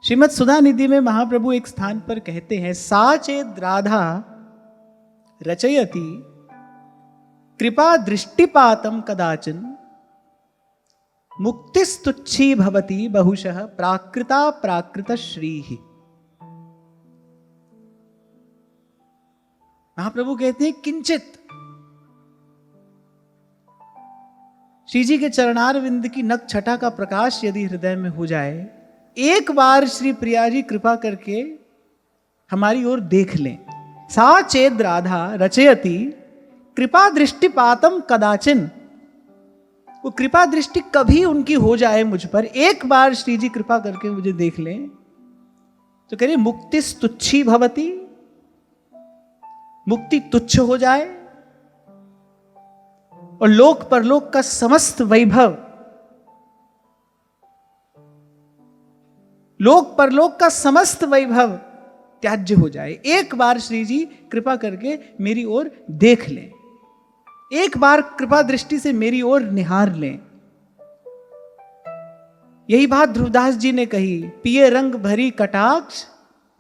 श्रीमद् सुधा निधि में महाप्रभु एक स्थान पर कहते हैं, सा चेद राधा रचयति कृपा दृष्टिपातम कदाचन मुक्तिस्तुच्छी भवति बहुशः प्राकृता प्राकृत श्री। महाप्रभु कहते हैं किंचित श्री जी के चरणार विंद की नख छटा का प्रकाश यदि हृदय में हो जाए, एक बार श्री प्रिया जी कृपा करके हमारी ओर देख लें। सा चेद राधा रचयति कृपा दृष्टिपातम कदाचिन, वो कृपा दृष्टि कभी उनकी हो जाए मुझ पर, एक बार श्री जी कृपा करके मुझे देख लें, तो कह रही मुक्तिस्तुच्छी भवति, मुक्ति तुच्छ हो जाए और लोक परलोक का समस्त वैभव, लोक परलोक का समस्त वैभव त्याज्य हो जाए। एक बार श्री जी कृपा करके मेरी ओर देख लें, एक बार कृपा दृष्टि से मेरी ओर निहार लें। यही बात ध्रुवदास जी ने कही, पिए रंग भरी कटाक्ष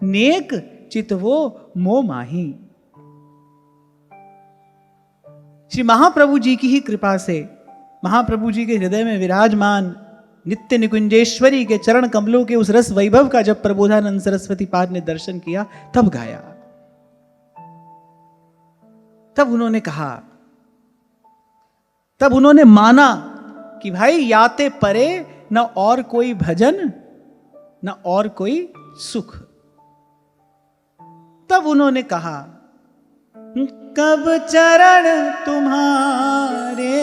नेक चितवो मो माही। श्री महाप्रभु जी की ही कृपा से, महाप्रभु जी के हृदय में विराजमान नित्य निकुंजेश्वरी के चरण कमलों के उस रस वैभव का जब प्रबोधानंद सरस्वती पाद ने दर्शन किया, तब गाया, तब उन्होंने कहा, तब उन्होंने माना कि भाई याते परे न और कोई भजन न और कोई सुख। तब उन्होंने कहा, कब चरण तुम्हारे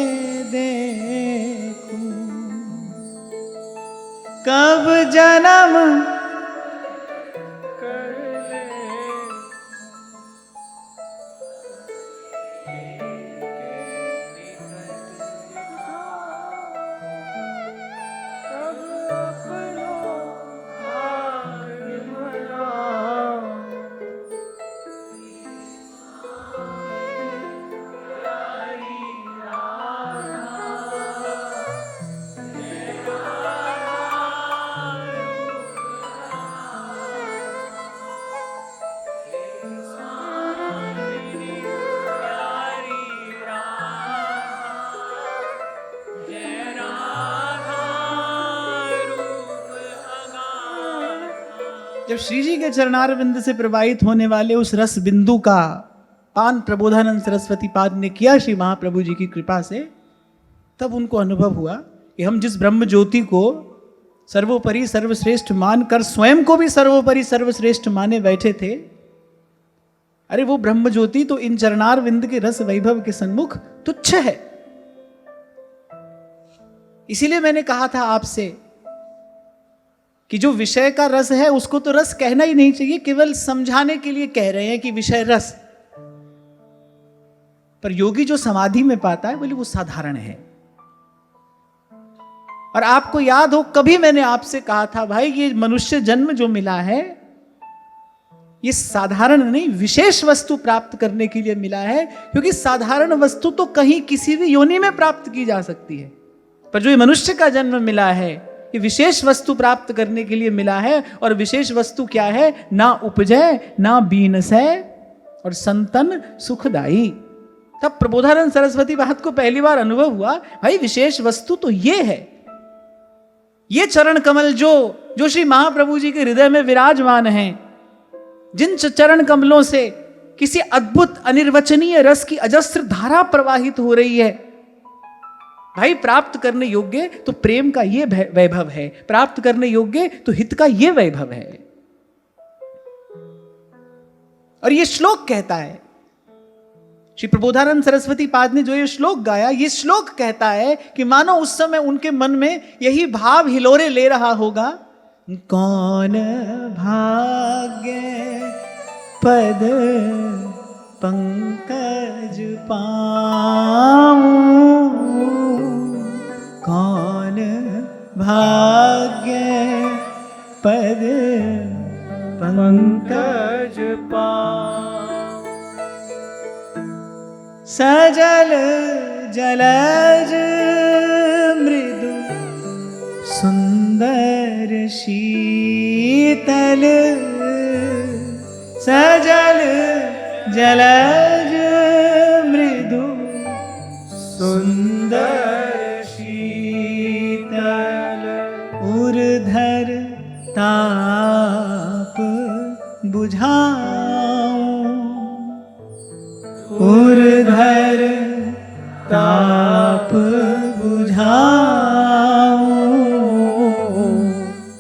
देखूं, कब जन्म कर ले, जब श्री जी के चरणार बिंद से प्रवाहित होने वाले उस रस बिंदु का पान प्रबोधानंद सरस्वती पाद ने किया श्री महाप्रभु जी की कृपा से, तब उनको अनुभव हुआ कि हम जिस ब्रह्म ज्योति को सर्वोपरि सर्वश्रेष्ठ मानकर स्वयं को भी सर्वोपरि सर्वश्रेष्ठ माने बैठे थे, अरे वो ब्रह्म ज्योति तो इन चरणार बिंद के रस वैभव के सन्मुख तुच्छ है। इसीलिए मैंने कहा था आपसे कि जो विषय का रस है उसको तो रस कहना ही नहीं चाहिए, केवल समझाने के लिए कह रहे हैं कि विषय रस। पर योगी जो समाधि में पाता है बोले वो साधारण है। और आपको याद हो, कभी मैंने आपसे कहा था भाई ये मनुष्य जन्म जो मिला है ये साधारण नहीं, विशेष वस्तु प्राप्त करने के लिए मिला है, क्योंकि साधारण वस्तु तो कहीं किसी भी योनि में प्राप्त की जा सकती है, पर जो ये मनुष्य का जन्म मिला है ये विशेष वस्तु प्राप्त करने के लिए मिला है। और विशेष वस्तु क्या है? ना उपजय ना बीनसै और संतन सुखदाई। तब प्रबोधानंद सरस्वती बात को पहली बार अनुभव हुआ, भाई विशेष वस्तु तो ये है, ये चरण कमल जो श्री महाप्रभु जी के हृदय में विराजमान हैं, जिन चरण कमलों से किसी अद्भुत अनिर्वचनीय रस की अजस्त्र धारा प्रवाहित हो रही है, भाई प्राप्त करने योग्य तो प्रेम का ये वैभव है, प्राप्त करने योग्य तो हित का ये वैभव है। और ये श्लोक कहता है, श्री प्रबोधानंद सरस्वती पाद ने जो ये श्लोक गाया, ये श्लोक कहता है कि मानो उस समय उनके मन में यही भाव हिलोरे ले रहा होगा, कौन भाग्य पद पंकज पाऊं, कौन भाग्य पद पंकज पाऊं, सजल जलज मृदु सुंदर शील शीतल सजल जलज मृदु सुंदर शीतल उर्धर ताप बुझाऊं उर्धर ताप बुझाऊं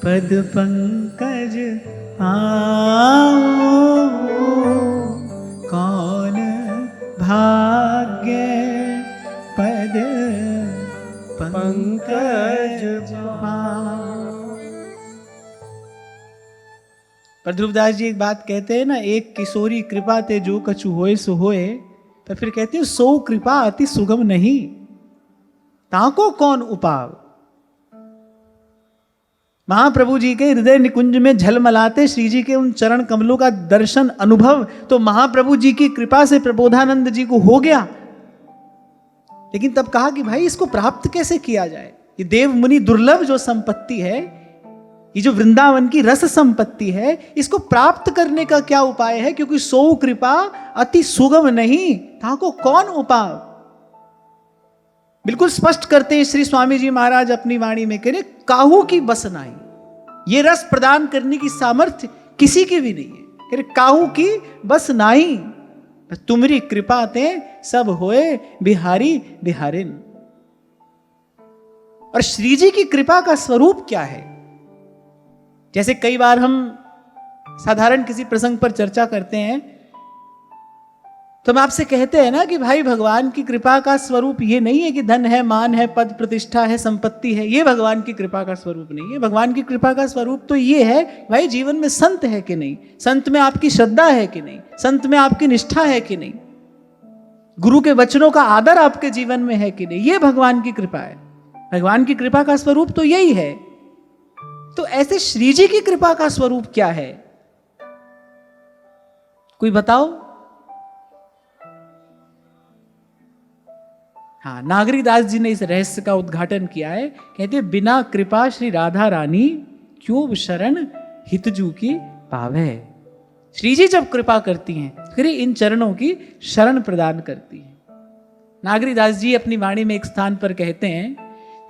पद पंकज पाऊं कौन भाग्य पद पंकज पाऊं। पर ध्रुवदास जी एक बात कहते हैं ना, एक किशोरी कृपा ते जो कछु होए सो होए, पर फिर कहते हैं सो कृपा अति सुगम नहीं ताको कौन उपाव। महाप्रभु जी के हृदय निकुंज में झलमलाते श्री जी के उन चरण कमलों का दर्शन अनुभव तो महाप्रभु जी की कृपा से प्रबोधानंद जी को हो गया। लेकिन तब कहा कि भाई इसको प्राप्त कैसे किया जाए, ये देव मुनि दुर्लभ जो संपत्ति है, ये जो वृंदावन की रस संपत्ति है, इसको प्राप्त करने का क्या उपाय है, क्योंकि सो कृपा अति सुगम नहीं ताको कौन उपाय। बिल्कुल स्पष्ट करते हैं श्री स्वामी जी महाराज अपनी वाणी में, कह रहे काहू की बस नहीं, ये रस प्रदान करने की सामर्थ्य किसी की भी नहीं है। कह रहे काहू की बस नहीं, तुम्हारी कृपा ते सब होए बिहारी बिहारिन। और श्री जी की कृपा का स्वरूप क्या है, जैसे कई बार हम साधारण किसी प्रसंग पर चर्चा करते हैं तो हम आपसे कहते हैं ना कि भाई भगवान की कृपा का स्वरूप ये नहीं है कि धन है, मान है, पद प्रतिष्ठा है, संपत्ति है, ये भगवान की कृपा का स्वरूप नहीं है। भगवान की कृपा का स्वरूप तो ये है भाई जीवन में संत है कि नहीं, संत में आपकी श्रद्धा है कि नहीं, संत में आपकी निष्ठा है कि नहीं, गुरु के वचनों का आदर आपके जीवन में है कि नहीं, ये भगवान की कृपा है। भगवान की कृपा का स्वरूप तो यही है। तो ऐसे श्री जी की कृपा का स्वरूप क्या है, कोई बताओ। हाँ, नागरीदास जी ने इस रहस्य का उद्घाटन किया है। कहते बिना कृपा श्री राधा रानी क्यों शरण हितजू की पावे। श्री जी जब कृपा करती हैं फिर इन चरणों की शरण प्रदान करती हैं। नागरीदास जी अपनी वाणी में एक स्थान पर कहते हैं,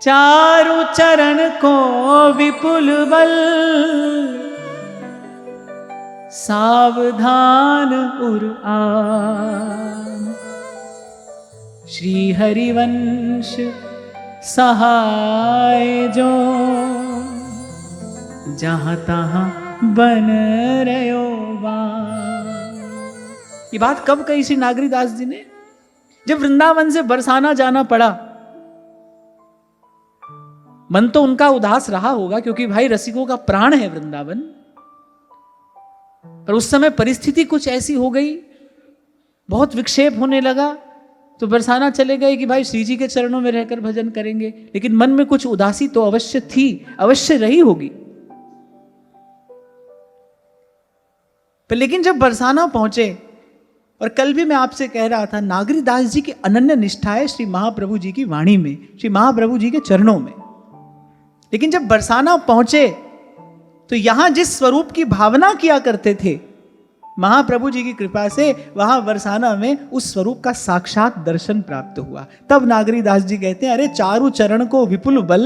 चारु चरण को विपुल बल सावधान उर आन, श्री हरिवंश सहाय जो जहां तहां बन रयो बान। ये बात कब कही श्री नागरीदास जी ने, जब वृंदावन से बरसाना जाना पड़ा। मन तो उनका उदास रहा होगा क्योंकि भाई रसिकों का प्राण है वृंदावन, पर उस समय परिस्थिति कुछ ऐसी हो गई, बहुत विक्षेप होने लगा, तो बरसाना चले गए कि भाई श्री जी के चरणों में रहकर भजन करेंगे। लेकिन मन में कुछ उदासी तो अवश्य थी, अवश्य रही होगी। पर लेकिन जब बरसाना पहुंचे, और कल भी मैं आपसे कह रहा था, नागरीदास जी की अनन्य निष्ठा है श्री महाप्रभु जी की वाणी में, श्री महाप्रभु जी के चरणों में। लेकिन जब बरसाना पहुंचे तो यहां जिस स्वरूप की भावना किया करते थे महाप्रभु जी की कृपा से, वहां बरसाना में उस स्वरूप का साक्षात दर्शन प्राप्त हुआ। तब नागरीदास जी कहते हैं, अरे चारु चरण को विपुल बल,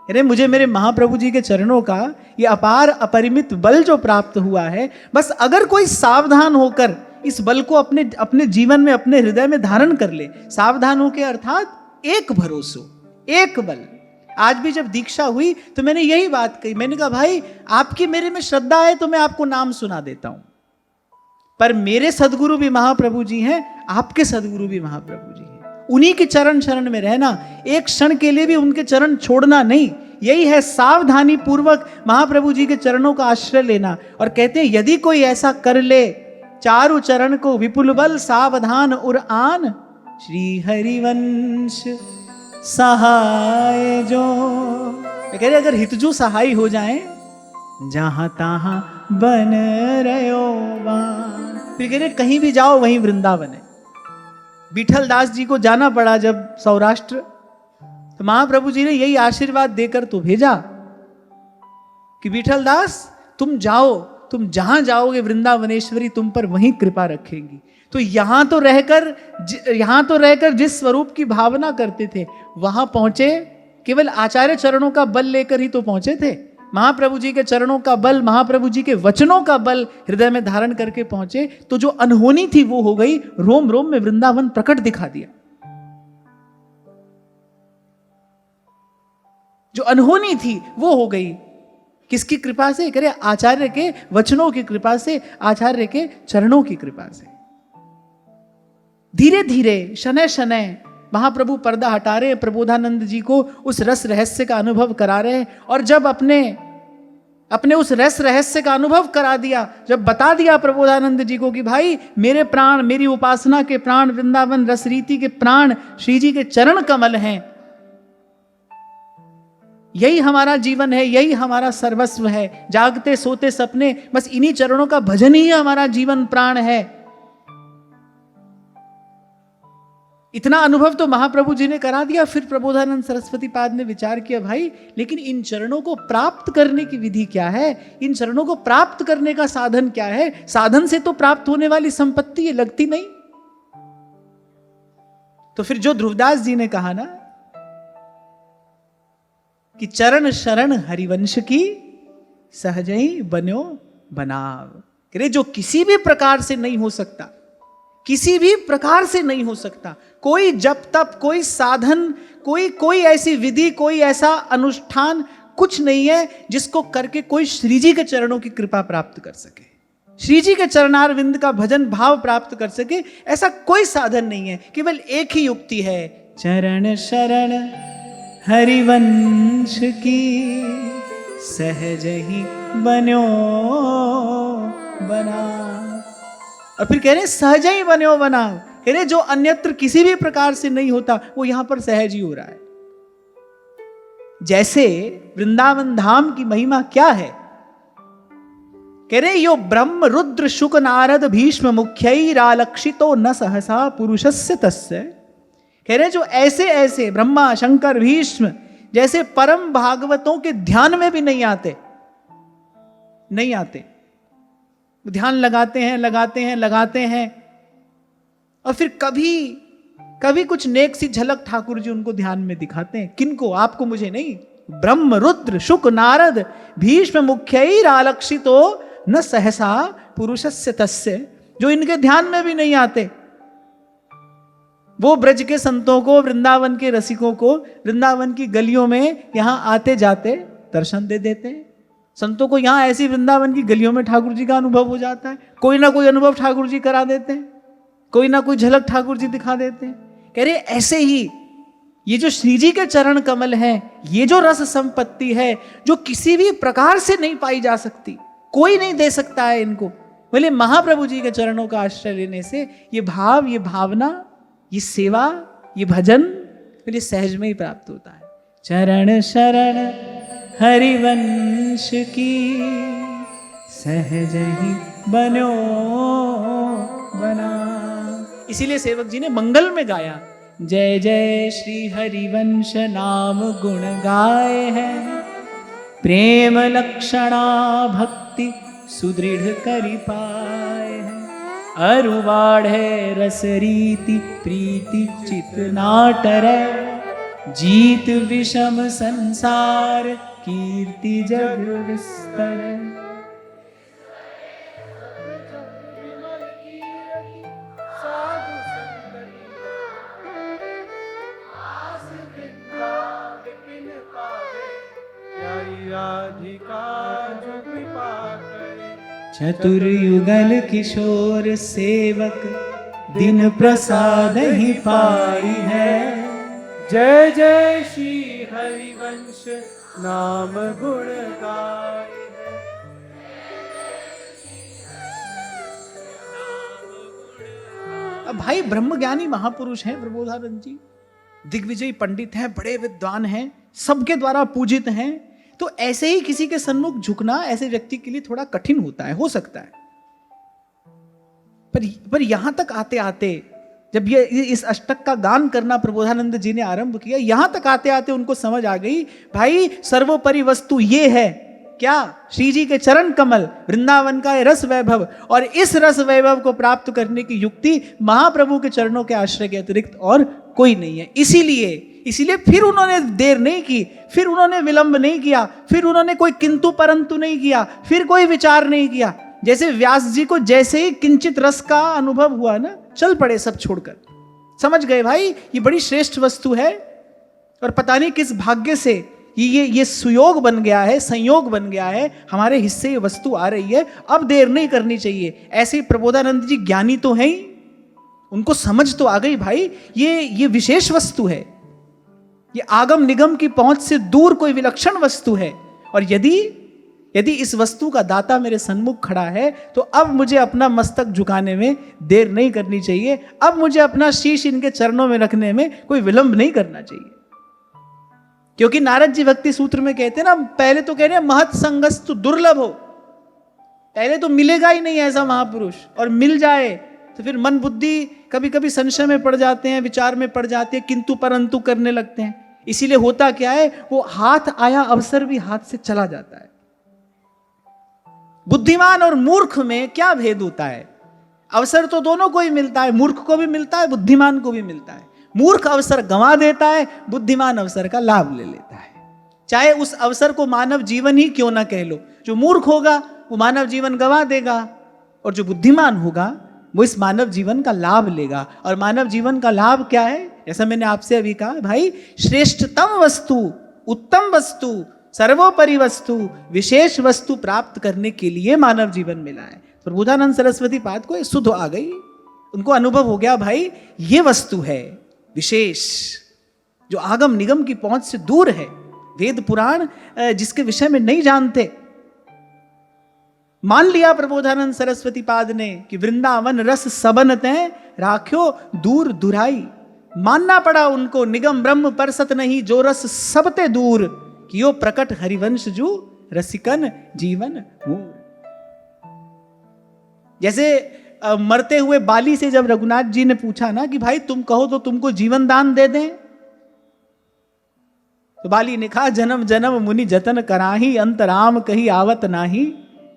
अरे मुझे मेरे महाप्रभु जी के चरणों का ये अपार अपरिमित बल जो प्राप्त हुआ है, बस अगर कोई सावधान होकर इस बल को अपने अपने जीवन में, अपने हृदय में धारण कर ले। सावधान होकर अर्थात एक भरोसो, एक बल। आज भी जब दीक्षा हुई तो मैंने यही बात कही, मैंने कहा भाई आपकी मेरे में श्रद्धा है तो मैं आपको नाम सुना देता हूं, पर मेरे सदगुरु भी महाप्रभु जी हैं, आपके सदगुरु भी महाप्रभु जी हैं। उन्हीं के चरण शरण में रहना, एक क्षण के लिए भी उनके चरण छोड़ना नहीं, यही है सावधानी पूर्वक महाप्रभु जी के चरणों का आश्रय लेना। और कहते हैं यदि कोई ऐसा कर ले, चारु चरण को विपुल बल सावधान उर आन, श्री हरिवंश सहाय जो। कह रहे अगर हितजू सहाय हो जाए, जहां तहां बन रयो बान। फिर कह रहे कहीं भी जाओ वहीं वृंदावन है। विठल दास जी को जाना पड़ा जब सौराष्ट्र, तो महाप्रभु जी ने यही आशीर्वाद देकर तो भेजा कि विठल दास तुम जाओ, तुम जहां जाओगे वृंदावनेश्वरी तुम पर वहीं कृपा रखेंगी। तो यहां तो रहकर जिस स्वरूप की भावना करते थे वहां पहुंचे, केवल आचार्य चरणों का बल लेकर ही तो पहुंचे थे। महाप्रभु जी के चरणों का बल, महाप्रभु जी के वचनों का बल हृदय में धारण करके पहुंचे, तो जो अनहोनी थी वो हो गई, रोम रोम में वृंदावन प्रकट दिखा दिया। जो अनहोनी थी वो हो गई, किसकी कृपा से? करे आचार्य के वचनों की कृपा से, आचार्य के चरणों की कृपा से। धीरे धीरे शनै शनै महाप्रभु पर्दा हटा रहे, प्रबोधानंद जी को उस रस रहस्य का अनुभव करा रहे। और जब अपने उस रस रहस्य का अनुभव करा दिया, जब बता दिया प्रबोधानंद जी को कि भाई मेरे प्राण, मेरी उपासना के प्राण, वृंदावन रस रीति के प्राण श्री जी के चरण कमल हैं, यही हमारा जीवन है, यही हमारा सर्वस्व है, जागते सोते सपने बस इन्हीं चरणों का भजन ही हमारा जीवन प्राण है। इतना अनुभव तो महाप्रभु जी ने करा दिया। फिर प्रबोधानंद सरस्वती पाद ने विचार किया, भाई लेकिन इन चरणों को प्राप्त करने की विधि क्या है? इन चरणों को प्राप्त करने का साधन क्या है? साधन से तो प्राप्त होने वाली संपत्ति ये लगती नहीं। तो फिर जो ध्रुवदास जी ने कहा ना कि चरण शरण हरिवंश की सहजई बन्यो बनाव, करे जो किसी भी प्रकार से नहीं हो सकता, किसी भी प्रकार से नहीं हो सकता। कोई जप तप, कोई साधन, कोई ऐसी विधि, कोई ऐसा अनुष्ठान कुछ नहीं है जिसको करके कोई श्री जी के चरणों की कृपा प्राप्त कर सके, श्री जी के चरणारविंद का भजन भाव प्राप्त कर सके। ऐसा कोई साधन नहीं है, केवल एक ही युक्ति है, चरण शरण हरिवंश की सहज ही बन्यो बना। और फिर कह रहे सहज ही बन्यो बना, कह रहे जो अन्यत्र किसी भी प्रकार से नहीं होता वो यहां पर सहज ही हो रहा है। जैसे वृंदावन धाम की महिमा क्या है, कह रहे यो ब्रह्म रुद्र शुक नारद भीष्म मुख्यैरालक्षितो न सहसा पुरुषस्य तस्य। कह रहे जो ऐसे ऐसे ब्रह्मा शंकर भीष्म जैसे परम भागवतों के ध्यान में भी नहीं आते, ध्यान लगाते हैं और फिर कभी कुछ नेक सी झलक ठाकुर जी उनको ध्यान में दिखाते हैं। किनको? आपको, मुझे नहीं। ब्रह्म रुद्र शुक नारद भीष्म मुख्यैरालक्षितो न सहसा पुरुषस्य तस्य, जो इनके ध्यान में भी नहीं आते, वो ब्रज के संतों को, वृंदावन के रसिकों को वृंदावन की गलियों में यहां आते जाते दर्शन दे देते हैं। संतों को यहां ऐसी वृंदावन की गलियों में ठाकुर जी का अनुभव हो जाता है, कोई ना कोई अनुभव ठाकुर जी करा देते हैं, कोई ना कोई झलक ठाकुर जी दिखा देते हैं। कह रहे ऐसे ही ये जो श्री जी के चरण कमल हैं, ये जो रस संपत्ति है जो किसी भी प्रकार से नहीं पाई जा सकती, कोई नहीं दे सकता है इनको, बोले महाप्रभु जी के चरणों का आश्रय लेने से ये भाव, ये भावना, ये सेवा, ये भजन बोले सहज में ही प्राप्त होता है। चरण शरण हरिवंश की सहज ही बन्यो बना। इसीलिए सेवक जी ने मंगल में गाया, जय जय श्री हरिवंश नाम गुण गाए हैं, प्रेम लक्षणा भक्ति सुदृढ़ करि पाए हैं, अरुवाढ़े रस रीति प्रीति चित नाटरै, जीत विषम संसार कीर्ति जग विस्तर। चतुर्युगल किशोर सेवक दिन प्रसाद ही पाई है, जय जय श्री हरिवंश नाम गुण गाए है। अब भाई ब्रह्मज्ञानी महापुरुष हैं प्रबोधानंद जी, दिग्विजयी पंडित हैं, बड़े विद्वान हैं, सबके द्वारा पूजित हैं, तो ऐसे ही किसी के सन्मुख झुकना ऐसे व्यक्ति के लिए थोड़ा कठिन होता है, हो सकता है। पर यहां तक आते आते, जब ये इस अष्टक का गान करना प्रबोधानंद जी ने आरंभ किया, यहां तक आते आते उनको समझ आ गई, भाई सर्वोपरि वस्तु ये है क्या? श्री जी के चरण कमल, वृंदावन का ये रस वैभव, और इस रस वैभव को प्राप्त करने की युक्ति महाप्रभु के चरणों के आश्रय के अतिरिक्त और कोई नहीं है। इसीलिए फिर उन्होंने देर नहीं की, फिर उन्होंने विलंब नहीं किया, फिर उन्होंने कोई किंतु परंतु नहीं किया, फिर कोई विचार नहीं किया। जैसे व्यास जी को जैसे ही किंचित रस का अनुभव हुआ ना, चल पड़े सब छोड़कर, समझ गए भाई ये बड़ी श्रेष्ठ वस्तु है, और पता नहीं किस भाग्य से ये सुयोग बन गया है, संयोग बन गया है, हमारे हिस्से ये वस्तु आ रही है, अब देर नहीं करनी चाहिए। ऐसे ही प्रबोधानंद जी ज्ञानी तो हैं ही, उनको समझ तो आ गई भाई ये विशेष वस्तु है, ये आगम निगम की पहुंच से दूर कोई विलक्षण वस्तु है, और यदि इस वस्तु का दाता मेरे सन्मुख खड़ा है तो अब मुझे अपना मस्तक झुकाने में देर नहीं करनी चाहिए, अब मुझे अपना शीश इनके चरणों में रखने में कोई विलंब नहीं करना चाहिए। क्योंकि नारद जी भक्ति सूत्र में कहते हैं ना, पहले तो कह रहे हैं महत संगस्तु दुर्लभ हो, पहले तो मिलेगा ही नहीं ऐसा महापुरुष, और मिल जाए तो फिर मन बुद्धि कभी कभी संशय में पड़ जाते हैं, विचार में पड़ जाते हैं, किंतु परंतु करने लगते हैं। इसीलिए होता क्या है, वो हाथ आया अवसर भी हाथ से चला जाता है। बुद्धिमान और मूर्ख में क्या भेद होता है? अवसर तो दोनों को ही मिलता है, मूर्ख को भी मिलता है, बुद्धिमान को भी मिलता है। मूर्ख अवसर गंवा देता है, बुद्धिमान अवसर का लाभ ले लेता है। चाहे उस अवसर को मानव जीवन ही क्यों ना कह लो, जो मूर्ख होगा वो मानव जीवन गंवा देगा, और जो बुद्धिमान होगा वो इस मानव जीवन का लाभ लेगा। और मानव जीवन का लाभ क्या है? जैसा मैंने आपसे अभी कहा भाई, श्रेष्ठतम वस्तु, उत्तम वस्तु, सर्वोपरि वस्तु, विशेष वस्तु प्राप्त करने के लिए मानव जीवन मिला है। प्रबोधानंद सरस्वती पाद को सुध आ गई, उनको अनुभव हो गया भाई ये वस्तु है विशेष, जो आगम निगम की पहुंच से दूर है, वेद पुराण जिसके विषय में नहीं जानते। मान लिया प्रबोधानंद सरस्वती पाद ने कि वृंदावन रस सबन तैं राख्यो दूर दुराई, मानना पड़ा उनको निगम ब्रह्म परसत नहीं, जो रस सबते दूर कियो प्रकट हरिवंश जू रसिकन जीवन मूल। जैसे मरते हुए बाली से जब रघुनाथ जी ने पूछा ना कि भाई तुम कहो तो तुमको जीवन दान दे दें, तो बाली ने कहा जन्म जन्म मुनि जतन कराही, अंत राम कही आवत नाही।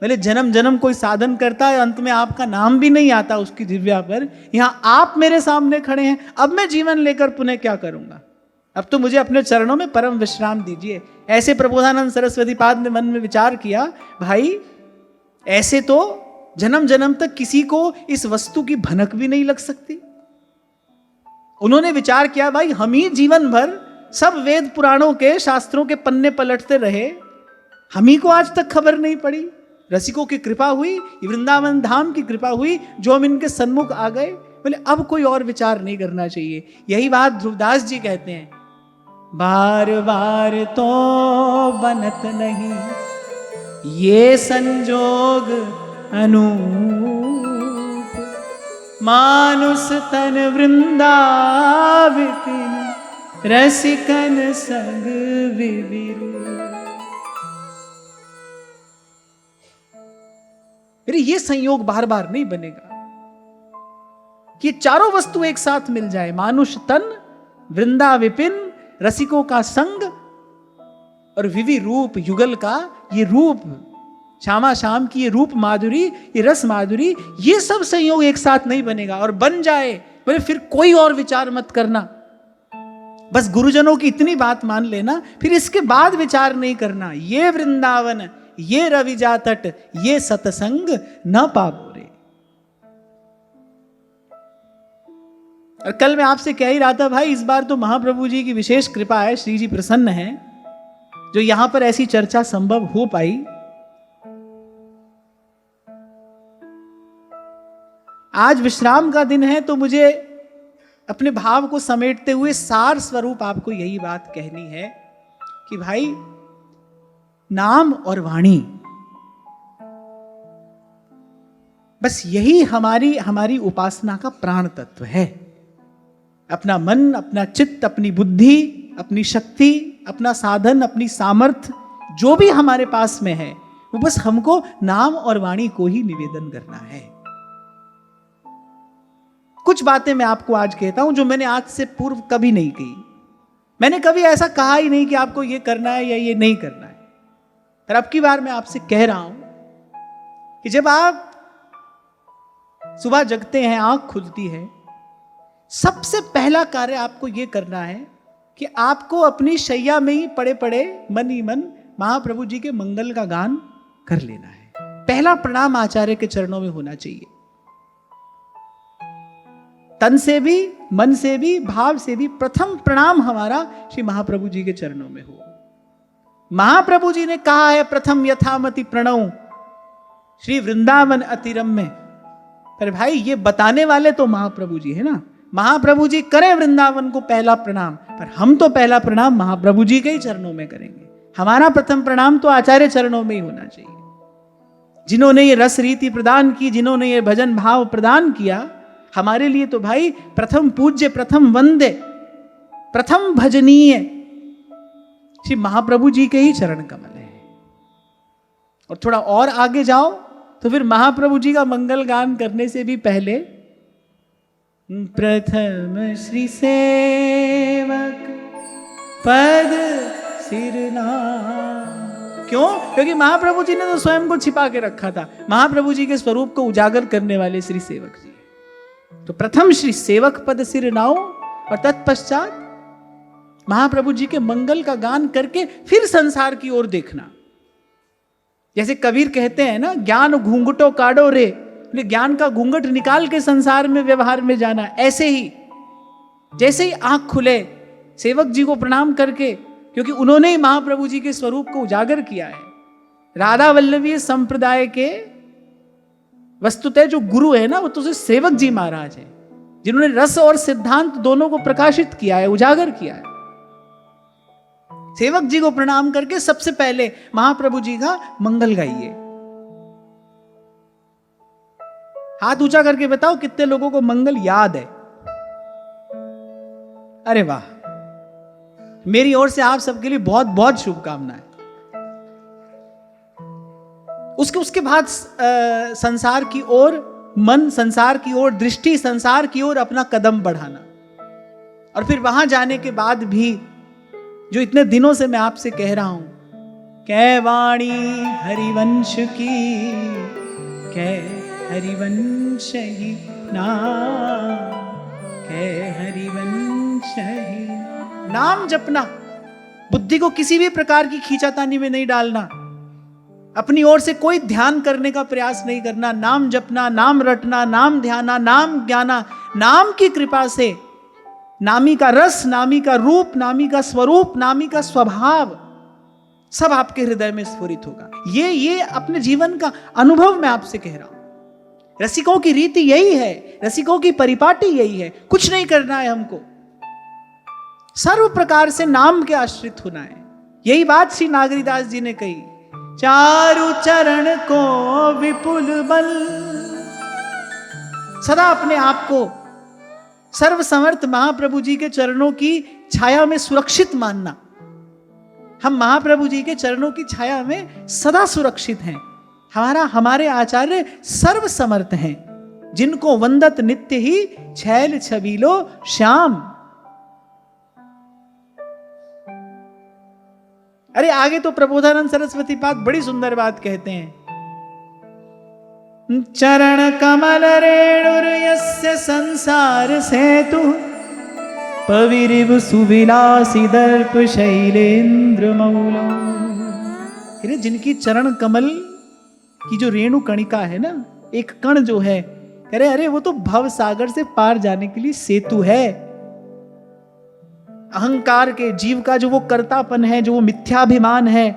पहले जन्म जन्म कोई साधन करता है, अंत में आपका नाम भी नहीं आता उसकी दिव्या पर, यहां आप मेरे सामने खड़े हैं, अब मैं जीवन लेकर पुनः क्या करूंगा, अब तो मुझे अपने चरणों में परम विश्राम दीजिए। ऐसे प्रबोधानंद सरस्वती पाद ने मन में विचार किया, भाई ऐसे तो जन्म जन्म तक किसी को इस वस्तु की भनक भी नहीं लग सकती। उन्होंने विचार किया भाई हम ही जीवन भर सब वेद पुराणों के शास्त्रों के पन्ने पलटते रहे, हम ही को आज तक खबर नहीं पड़ी। रसिकों की कृपा हुई, वृंदावन धाम की कृपा हुई, जो हम इनके सन्मुख आ गए, बोले अब कोई और विचार नहीं करना चाहिए। यही बात ध्रुवदास जी कहते हैं, बार बार तो बनत नहीं ये संजोग अनूप, मानुष तन वृंदाविपिन रसिकन संग विविरू। अरे ये संयोग बार बार नहीं बनेगा कि चारों वस्तु एक साथ मिल जाए, मानुष तन, वृंदा विपिन, रसिकों का संग और विवि रूप, युगल का ये रूप, श्यामा शाम की ये रूप माधुरी, ये रस माधुरी, ये सब संयोग एक साथ नहीं बनेगा। और बन जाए बोले फिर कोई और विचार मत करना, बस गुरुजनों की इतनी बात मान लेना, फिर इसके बाद विचार नहीं करना। ये वृंदावन, ये रविजा तट, ये सतसंग न पाबो रे। और कल मैं आपसे कह ही रहा था भाई, इस बार तो महाप्रभु जी की विशेष कृपा है, श्री जी प्रसन्न है जो यहां पर ऐसी चर्चा संभव हो पाई। आज विश्राम का दिन है तो मुझे अपने भाव को समेटते हुए सार स्वरूप आपको यही बात कहनी है कि भाई नाम और वाणी, बस यही हमारी उपासना का प्राण तत्व है। अपना मन, अपना चित्त, अपनी बुद्धि, अपनी शक्ति, अपना साधन, अपनी सामर्थ्य जो भी हमारे पास में है, वो बस हमको नाम और वाणी को ही निवेदन करना है। कुछ बातें मैं आपको आज कहता हूं जो मैंने आज से पूर्व कभी नहीं कही। मैंने कभी ऐसा कहा ही नहीं कि आपको ये करना है या ये नहीं करना है। और अब की बार मैं आपसे कह रहा हूं कि जब आप सुबह जगते हैं, आंख खुलती है, सबसे पहला कार्य आपको यह करना है कि आपको अपनी शैया में ही पड़े पड़े मन ही मन महाप्रभु जी के मंगल का गान कर लेना है। पहला प्रणाम आचार्य के चरणों में होना चाहिए। तन से भी, मन से भी, भाव से भी प्रथम प्रणाम हमारा श्री महाप्रभु जी के चरणों में हो। महाप्रभु जी ने कहा है प्रथम यथामति प्रणव श्री वृंदावन अतिरम्य। पर भाई ये बताने वाले तो महाप्रभु जी है ना। महाप्रभु जी करें वृंदावन को पहला प्रणाम, पर हम तो पहला प्रणाम महाप्रभु जी के ही चरणों में करेंगे। हमारा प्रथम प्रणाम तो आचार्य चरणों में ही होना चाहिए, जिन्होंने ये रस रीति प्रदान की, जिन्होंने ये भजन भाव प्रदान किया। हमारे लिए तो भाई प्रथम पूज्य, प्रथम वंद्य, प्रथम भजनीय श्री महाप्रभु जी के ही चरण कमल है। और थोड़ा और आगे जाओ तो फिर महाप्रभु जी का मंगल गान करने से भी पहले प्रथम श्री सेवक पद सिरना। क्यों? क्योंकि महाप्रभु जी ने तो स्वयं को छिपा के रखा था। महाप्रभु जी के स्वरूप को उजागर करने वाले श्री सेवक जी। तो प्रथम श्री सेवक पद सिरनाओ और तत्पश्चात महाप्रभु जी के मंगल का गान करके फिर संसार की ओर देखना। जैसे कबीर कहते हैं ना, ज्ञान घूंघटो काढ़ो रे, ज्ञान का घूंघट निकाल के संसार में व्यवहार में जाना। ऐसे ही जैसे ही आंख खुले सेवक जी को प्रणाम करके, क्योंकि उन्होंने ही महाप्रभु जी के स्वरूप को उजागर किया है। राधा वल्लभी संप्रदाय के वस्तुतः जो गुरु है ना, वो तो सेवक जी महाराज है, जिन्होंने रस और सिद्धांत दोनों को प्रकाशित किया है, उजागर किया है। सेवक जी को प्रणाम करके सबसे पहले महाप्रभु जी का मंगल गाइए। हाथ ऊंचा करके बताओ कितने लोगों को मंगल याद है? अरे वाह, मेरी ओर से आप सबके लिए बहुत बहुत शुभकामनाएं। उसके बाद संसार की ओर मन, संसार की ओर दृष्टि, संसार की ओर अपना कदम बढ़ाना। और फिर वहां जाने के बाद भी जो इतने दिनों से मैं आपसे कह रहा हूं, कै वाणी हरिवंश की, कै हरिवंश ही नाम, कै हरिवंश ही नाम जपना। बुद्धि को किसी भी प्रकार की खींचातानी में नहीं डालना, अपनी ओर से कोई ध्यान करने का प्रयास नहीं करना। नाम जपना, नाम रटना, नाम ध्याना, नाम ज्ञाना। नाम की कृपा से नामी का रस, नामी का रूप, नामी का स्वरूप, नामी का स्वभाव सब आपके हृदय में स्फुरित होगा। ये अपने जीवन का अनुभव मैं आपसे कह रहा हूं। रसिकों की रीति यही है, रसिकों की परिपाटी यही है। कुछ नहीं करना है हमको, सर्व प्रकार से नाम के आश्रित होना है। यही बात श्री नागरीदास जी ने कही, चारु चरण को विपुल बल। सदा अपने आप को सर्व समर्थ महाप्रभु जी के चरणों की छाया में सुरक्षित मानना। हम महाप्रभु जी के चरणों की छाया में सदा सुरक्षित हैं। हमारे आचार्य सर्व समर्थ हैं, जिनको वंदत नित्य ही छैल छबीलो श्याम। अरे आगे तो प्रबोधानंद सरस्वती पाद बड़ी सुंदर बात कहते हैं, चरण कमल रेणुर यस्य संसार सेतु, पविरिव सुविलासी दर्प शैलेंद्र मौला। जिनकी चरण कमल की जो रेणु कणिका है ना, एक कण जो है, अरे वो तो भव सागर से पार जाने के लिए सेतु है। अहंकार के जीव का जो वो कर्तापन है, जो वो मिथ्याभिमान है,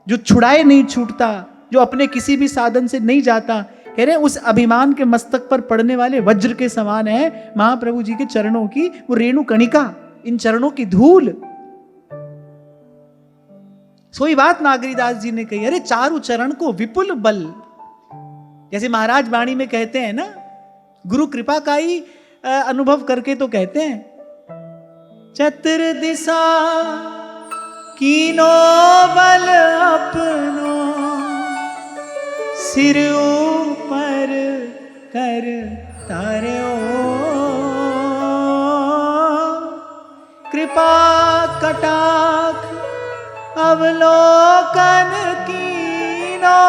जो छुड़ाए नहीं छूटता, जो अपने किसी भी साधन से नहीं जाता, कह रहे उस अभिमान के मस्तक पर पड़ने वाले वज्र के समान है महाप्रभु जी के चरणों की वो रेणु कणिका, इन चरणों की धूल। सोई बात नागरीदास जी ने कही, अरे चारु चरण को विपुल बल। जैसे महाराज वाणी में कहते हैं ना, गुरु कृपा का ही अनुभव करके तो कहते हैं, चतुर दिशा कीनो बल अपनो, सिर ऊपर कर तारो, कृपा कटाक्ष अवलोकन की नो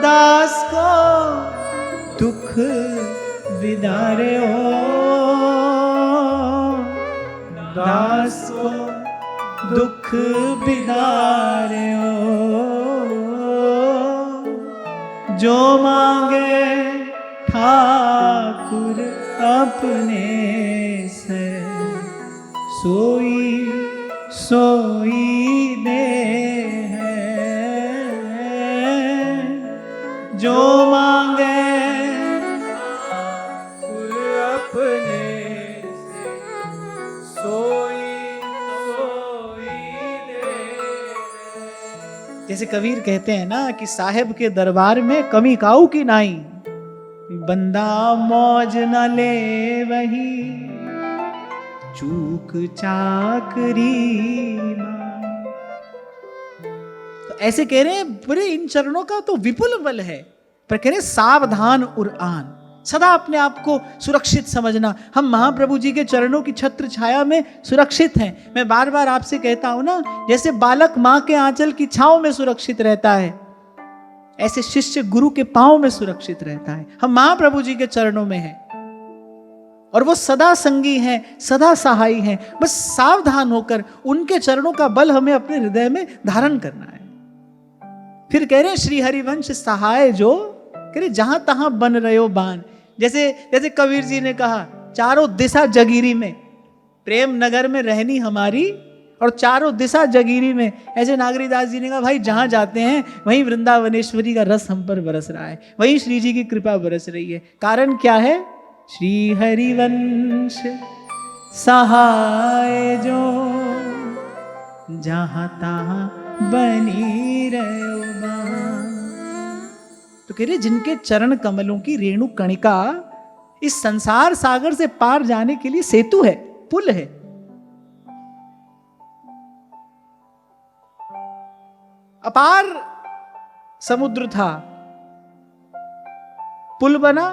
दास को दुख विदारे हो, दास को दुख विदारे हो, जो मांगे ठाकुर अपने से, सोई सोई दे है, जो मांगे अपने से, सोई सोई दे। जैसे कबीर कहते हैं ना कि साहेब के दरबार में कमी काऊ की नाई, बंदा मौज न ले वही चूक चाकरी मां। तो ऐसे कह रहे हैं बड़े इन चरणों का तो विपुल बल है, पर कह रहे सावधान और आन, सदा अपने आप को सुरक्षित समझना। हम महाप्रभु जी के चरणों की छत्र छाया में सुरक्षित हैं। मैं बार बार आपसे कहता हूं ना, जैसे बालक मां के आंचल की छांव में सुरक्षित रहता है, ऐसे शिष्य गुरु के पांव में सुरक्षित रहता है। हम महाप्रभु जी के चरणों में हैं और वो सदा संगी हैं, सदा सहाई हैं। बस सावधान होकर उनके चरणों का बल हमें अपने हृदय में धारण करना है। फिर कह रहे हैं श्री हरिवंश सहाय जो, कह रहे जहां तहां बन रहे हो बान। जैसे कबीर जी ने कहा, चारों दिशा जगीरी में, प्रेम नगर में रहनी हमारी और चारों दिशा जगीरी में। ऐसे नागरीदास जी ने कहा, भाई जहां जाते हैं वहीं वृंदावनेश्वरी का रस हम पर बरस रहा है, वहीं श्री जी की कृपा बरस रही है। कारण क्या है? श्री हरिवंश सहाय जो, जहां तहां बनी रहो बान। तो कह रहे जिनके चरण कमलों की रेणु कणिका इस संसार सागर से पार जाने के लिए सेतु है, पुल है। अपार समुद्र था, पुल बना,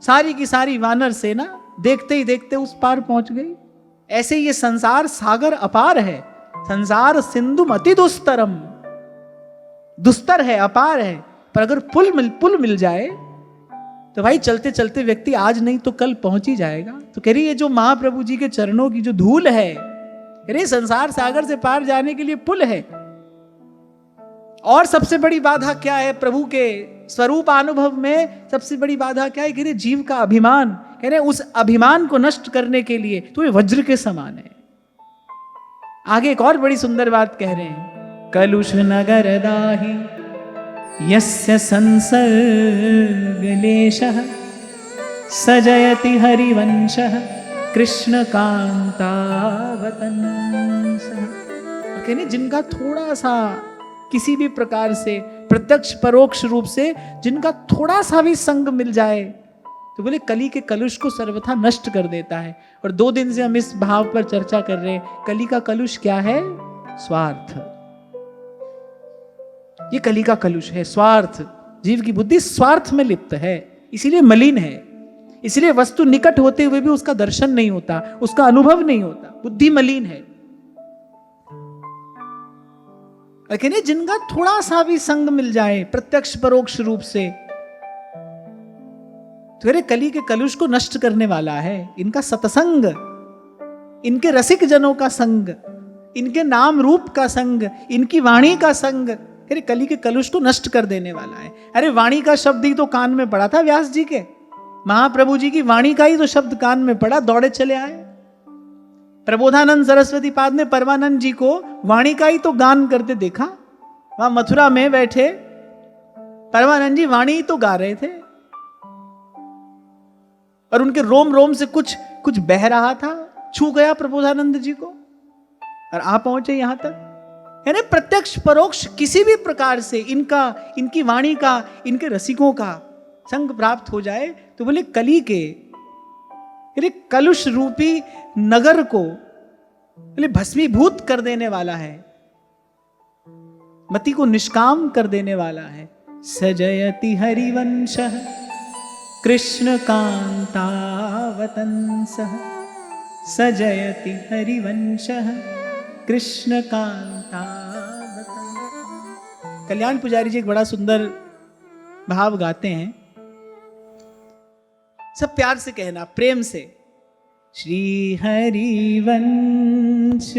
सारी की सारी वानर सेना देखते ही देखते उस पार पहुंच गई। ऐसे ये संसार सागर अपार है, संसार सिंधु अति दुस्तरम, दुस्तर है, अपार है। पर अगर पुल मिल जाए तो भाई चलते चलते व्यक्ति आज नहीं तो कल पहुंच ही जाएगा। तो कह रही है जो महाप्रभु जी के चरणों की जो धूल है, कह रही संसार सागर से पार जाने के लिए पुल है। और सबसे बड़ी बाधा क्या है? प्रभु के स्वरूप अनुभव में सबसे बड़ी बाधा क्या है? कह रहे जीव का अभिमान। कह रहे उस अभिमान को नष्ट करने के लिए तो ये वज्र के समान है। आगे एक और बड़ी सुंदर बात कह रहे हैं, कलुष नगर दाही यस्य संसर्ग लेशः सजयति हरिवंशः कृष्ण कांतावतंसः। कहने जिनका थोड़ा सा किसी भी प्रकार से प्रत्यक्ष परोक्ष रूप से जिनका थोड़ा सा भी संग मिल जाए तो बोले कली के कलुष को सर्वथा नष्ट कर देता है। और 2 दिन से हम इस भाव पर चर्चा कर रहे हैं, कली का कलुष क्या है? स्वार्थ। ये कली का कलुष है, स्वार्थ। जीव की बुद्धि स्वार्थ में लिप्त है, इसीलिए मलिन है। इसलिए वस्तु निकट होते हुए भी उसका दर्शन नहीं होता, उसका अनुभव नहीं होता, बुद्धि मलिन है। लेकिन जिनका थोड़ा सा भी संग मिल जाए प्रत्यक्ष परोक्ष रूप से तो ये कली के कलुष को नष्ट करने वाला है। इनका सत्संग, इनके रसिक जनों का संग, इनके नाम रूप का संग, इनकी वाणी का संग, अरे कली के कलुष को नष्ट कर देने वाला है। अरे वाणी का शब्द ही तो कान में पड़ा था व्यास जी के, महाप्रभु जी की वाणी का ही तो शब्द कान में पड़ा, दौड़े चले आए। प्रबोधानंद सरस्वती पाद ने परमानंद जी को वाणी का ही तो गान करते देखा। वहां मथुरा में बैठे परमानंद जी वाणी ही तो गा रहे थे और उनके रोम रोम से कुछ बह रहा था, छू गया प्रबोधानंद जी को और आ पहुंचे यहां तक। यानी प्रत्यक्ष परोक्ष किसी भी प्रकार से इनकी वाणी का, इनके रसिकों का संग प्राप्त हो जाए तो बोले कली के कलुष रूपी नगर को बोले भस्मीभूत कर देने वाला है, मति को निष्काम कर देने वाला है। सजयति हरिवंशः कृष्ण कांतावतंसः, सजयति हरिवंशः कृष्ण कांतावतंसः। कल्याण पुजारी जी एक बड़ा सुंदर भाव गाते हैं, सब प्यार से कहना, प्रेम से। श्री हरिवंश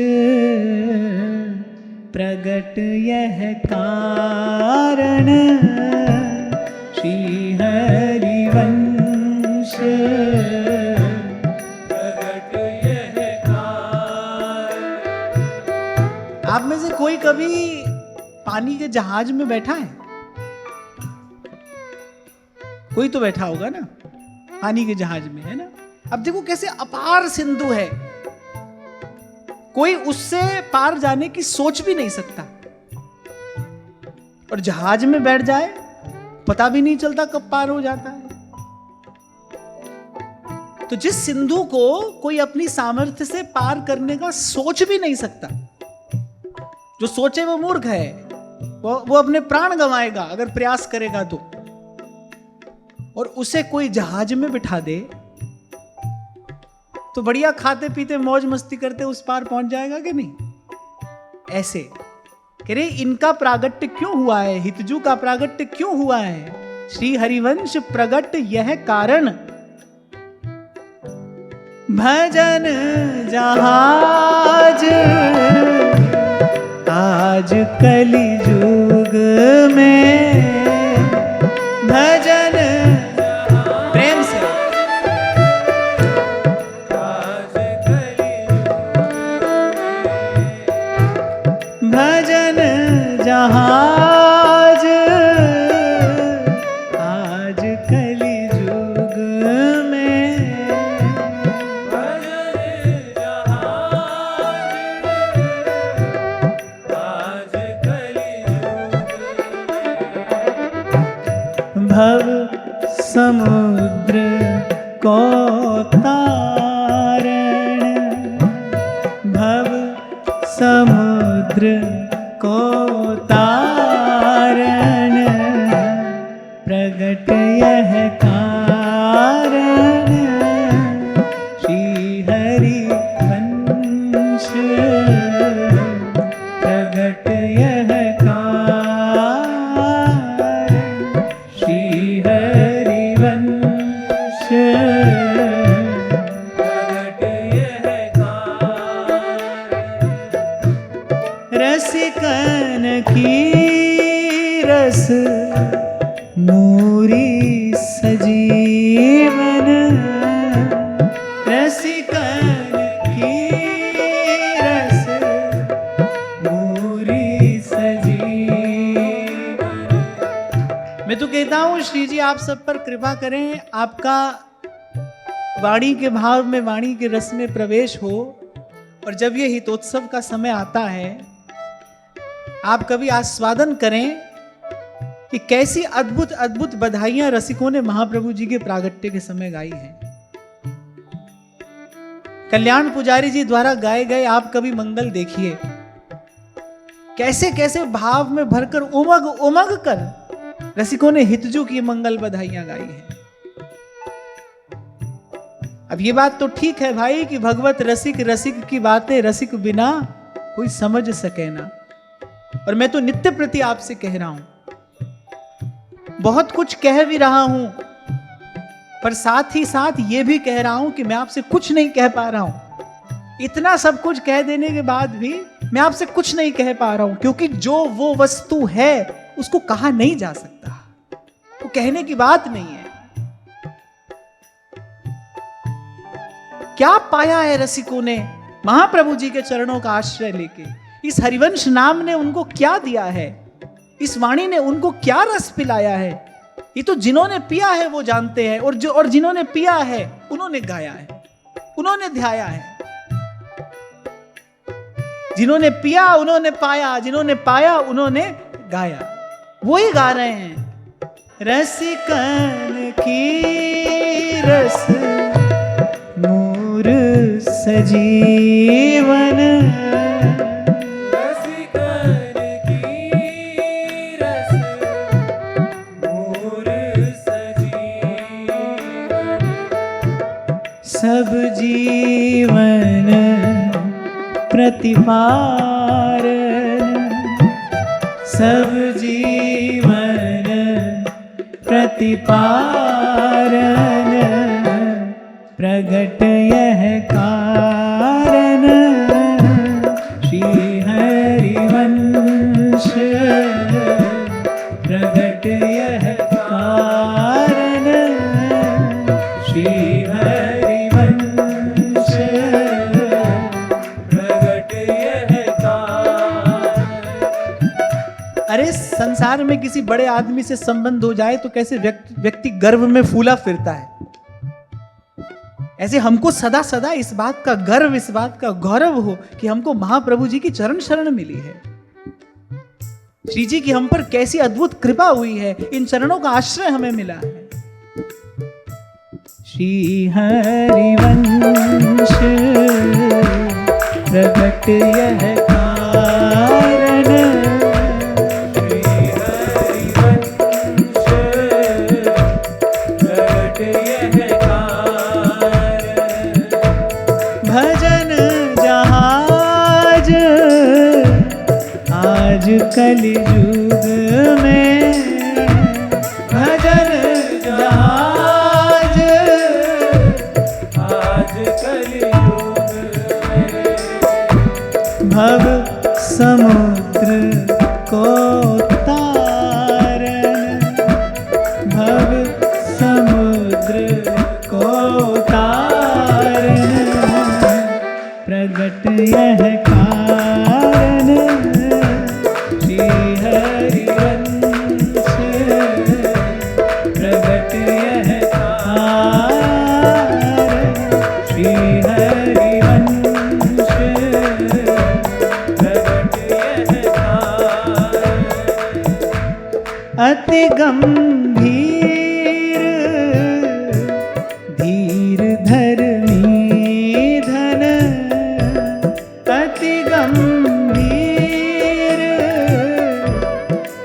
प्रगट यह कारण, श्री हरिवंश प्रगट यह कारण। आप में से कोई कभी पानी के जहाज में बैठा है? कोई तो बैठा होगा ना पानी के जहाज में, है ना? अब देखो कैसे अपार सिंधु है, कोई उससे पार जाने की सोच भी नहीं सकता, और जहाज में बैठ जाए पता भी नहीं चलता कब पार हो जाता है। तो जिस सिंधु को कोई अपनी सामर्थ्य से पार करने का सोच भी नहीं सकता, जो सोचे वो मूर्ख है, वो अपने प्राण गंवाएगा अगर प्रयास करेगा तो। और उसे कोई जहाज में बिठा दे तो बढ़िया खाते पीते मौज मस्ती करते उस पार पहुंच जाएगा कि नहीं? ऐसे कह रहे इनका प्रागट्य क्यों हुआ है, हितजू का प्रागट्य क्यों हुआ है? श्री हरिवंश प्रगट यह कारण, भजन जहाज आज कलिजुग में, भजन प्रेम से आज भजन जहाज आज कलिजुग में, भजन जहाज आज कलिजुग में, भव समुद्र को तारण, भव समुद्र को तारण, प्रगट यह कारण, श्री हरिवंश प्रगट यह कारण, श्री हरिवंश प्रगट यह कारण। रसिकन की रस मूरी सजीवन, रसिकन की रस मूरी सजीवन। मैं तो कहता हूं श्री जी आप सब पर कृपा करें, आपका वाणी के भाव में, वाणी के रस में प्रवेश हो, और जब ये हितोत्सव का समय आता है आप कभी आस्वादन करें कि कैसी अद्भुत अद्भुत बधाइयां रसिकों ने महाप्रभु जी के प्रागट्य के समय गाई हैं। कल्याण पुजारी जी द्वारा गाए गए आप कभी मंगल देखिए, कैसे कैसे भाव में भरकर उमग उमग कर रसिकों ने हितजू की मंगल बधाइयां गाई हैं। अब ये बात तो ठीक है भाई कि भगवत रसिक रसिक की बातें रसिक बिना कोई समझ सके ना, और मैं तो नित्य प्रति आपसे कह रहा हूं, बहुत कुछ कह भी रहा हूं, पर साथ ही साथ ये भी कह रहा हूं कि मैं आपसे कुछ नहीं कह पा रहा हूं। इतना सब कुछ कह देने के बाद भी मैं आपसे कुछ नहीं कह पा रहा हूं, क्योंकि जो वो वस्तु है उसको कहा नहीं जा सकता, वो कहने की बात नहीं है। क्या पाया है रसिकों ने महाप्रभु जी के चरणों का आश्रय लेके? इस हरिवंश नाम ने उनको क्या दिया है? इस वाणी ने उनको क्या रस पिलाया है? ये तो जिन्होंने पिया है वो जानते हैं, और जिन्होंने पिया है उन्होंने गाया है, उन्होंने ध्याया है। जिन्होंने पिया उन्होंने पाया, जिन्होंने पाया उन्होंने गाया, वो ही गा रहे हैं। रसिकन की रस मूर सजीवन, रसिकन की रस मूर सजीवन, सब जीवन प्रतिपारण, सब जीवन प्रतिपारण, प्रगट यह कारण, श्री हरिवंश, प्रगट यह कारण, श्री हरिवंश, प्रगट यह कारण। अरे संसार में किसी बड़े आदमी से संबंध हो जाए तो कैसे व्यक्ति गर्व में फूला फिरता है, ऐसे हमको सदा सदा इस बात का गर्व, इस बात का गौरव हो कि हमको महाप्रभु जी की चरण शरण मिली है। श्री जी की हम पर कैसी अद्भुत कृपा हुई है, इन चरणों का आश्रय हमें मिला है। श्री हरिवंश, प्रगट यह कारण, श्री हरिवंश, प्रगट यह कारण, भजन जहाज आज कलयुग में, भजन जहाज आज कलयुग में, भव समुद्र को तारण, भव समुद्र को तारण, प्रगट यह कारण, श्री हरिवंश, प्रगट यह कारण, श्री हरिवंश, प्रगट यह कारण। अति गंभीर धीर धर्मी धन, अति गंभीर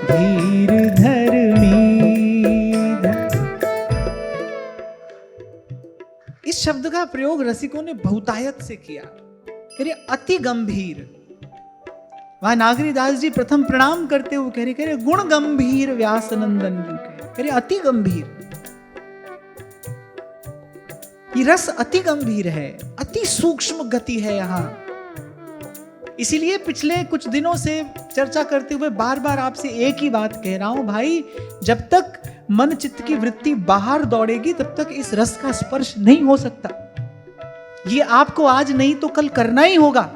धीर धर्मी धन। इस शब्द का प्रयोग रसिकों ने बहुतायत से किया। कह रहे अति गंभीर, वहां नागरीदास जी प्रथम प्रणाम करते हुए कह रहे गुण गंभीर व्यास नंदन जी, कह रहे अति गंभीर, ये रस अति गंभीर है, अति सूक्ष्म गति है यहां। इसीलिए पिछले कुछ दिनों से चर्चा करते हुए बार बार आपसे एक ही बात कह रहा हूं भाई, जब तक मन चित्त की वृत्ति बाहर दौड़ेगी तब तक इस रस का स्पर्श नहीं हो सकता। ये आपको आज नहीं तो कल करना ही होगा।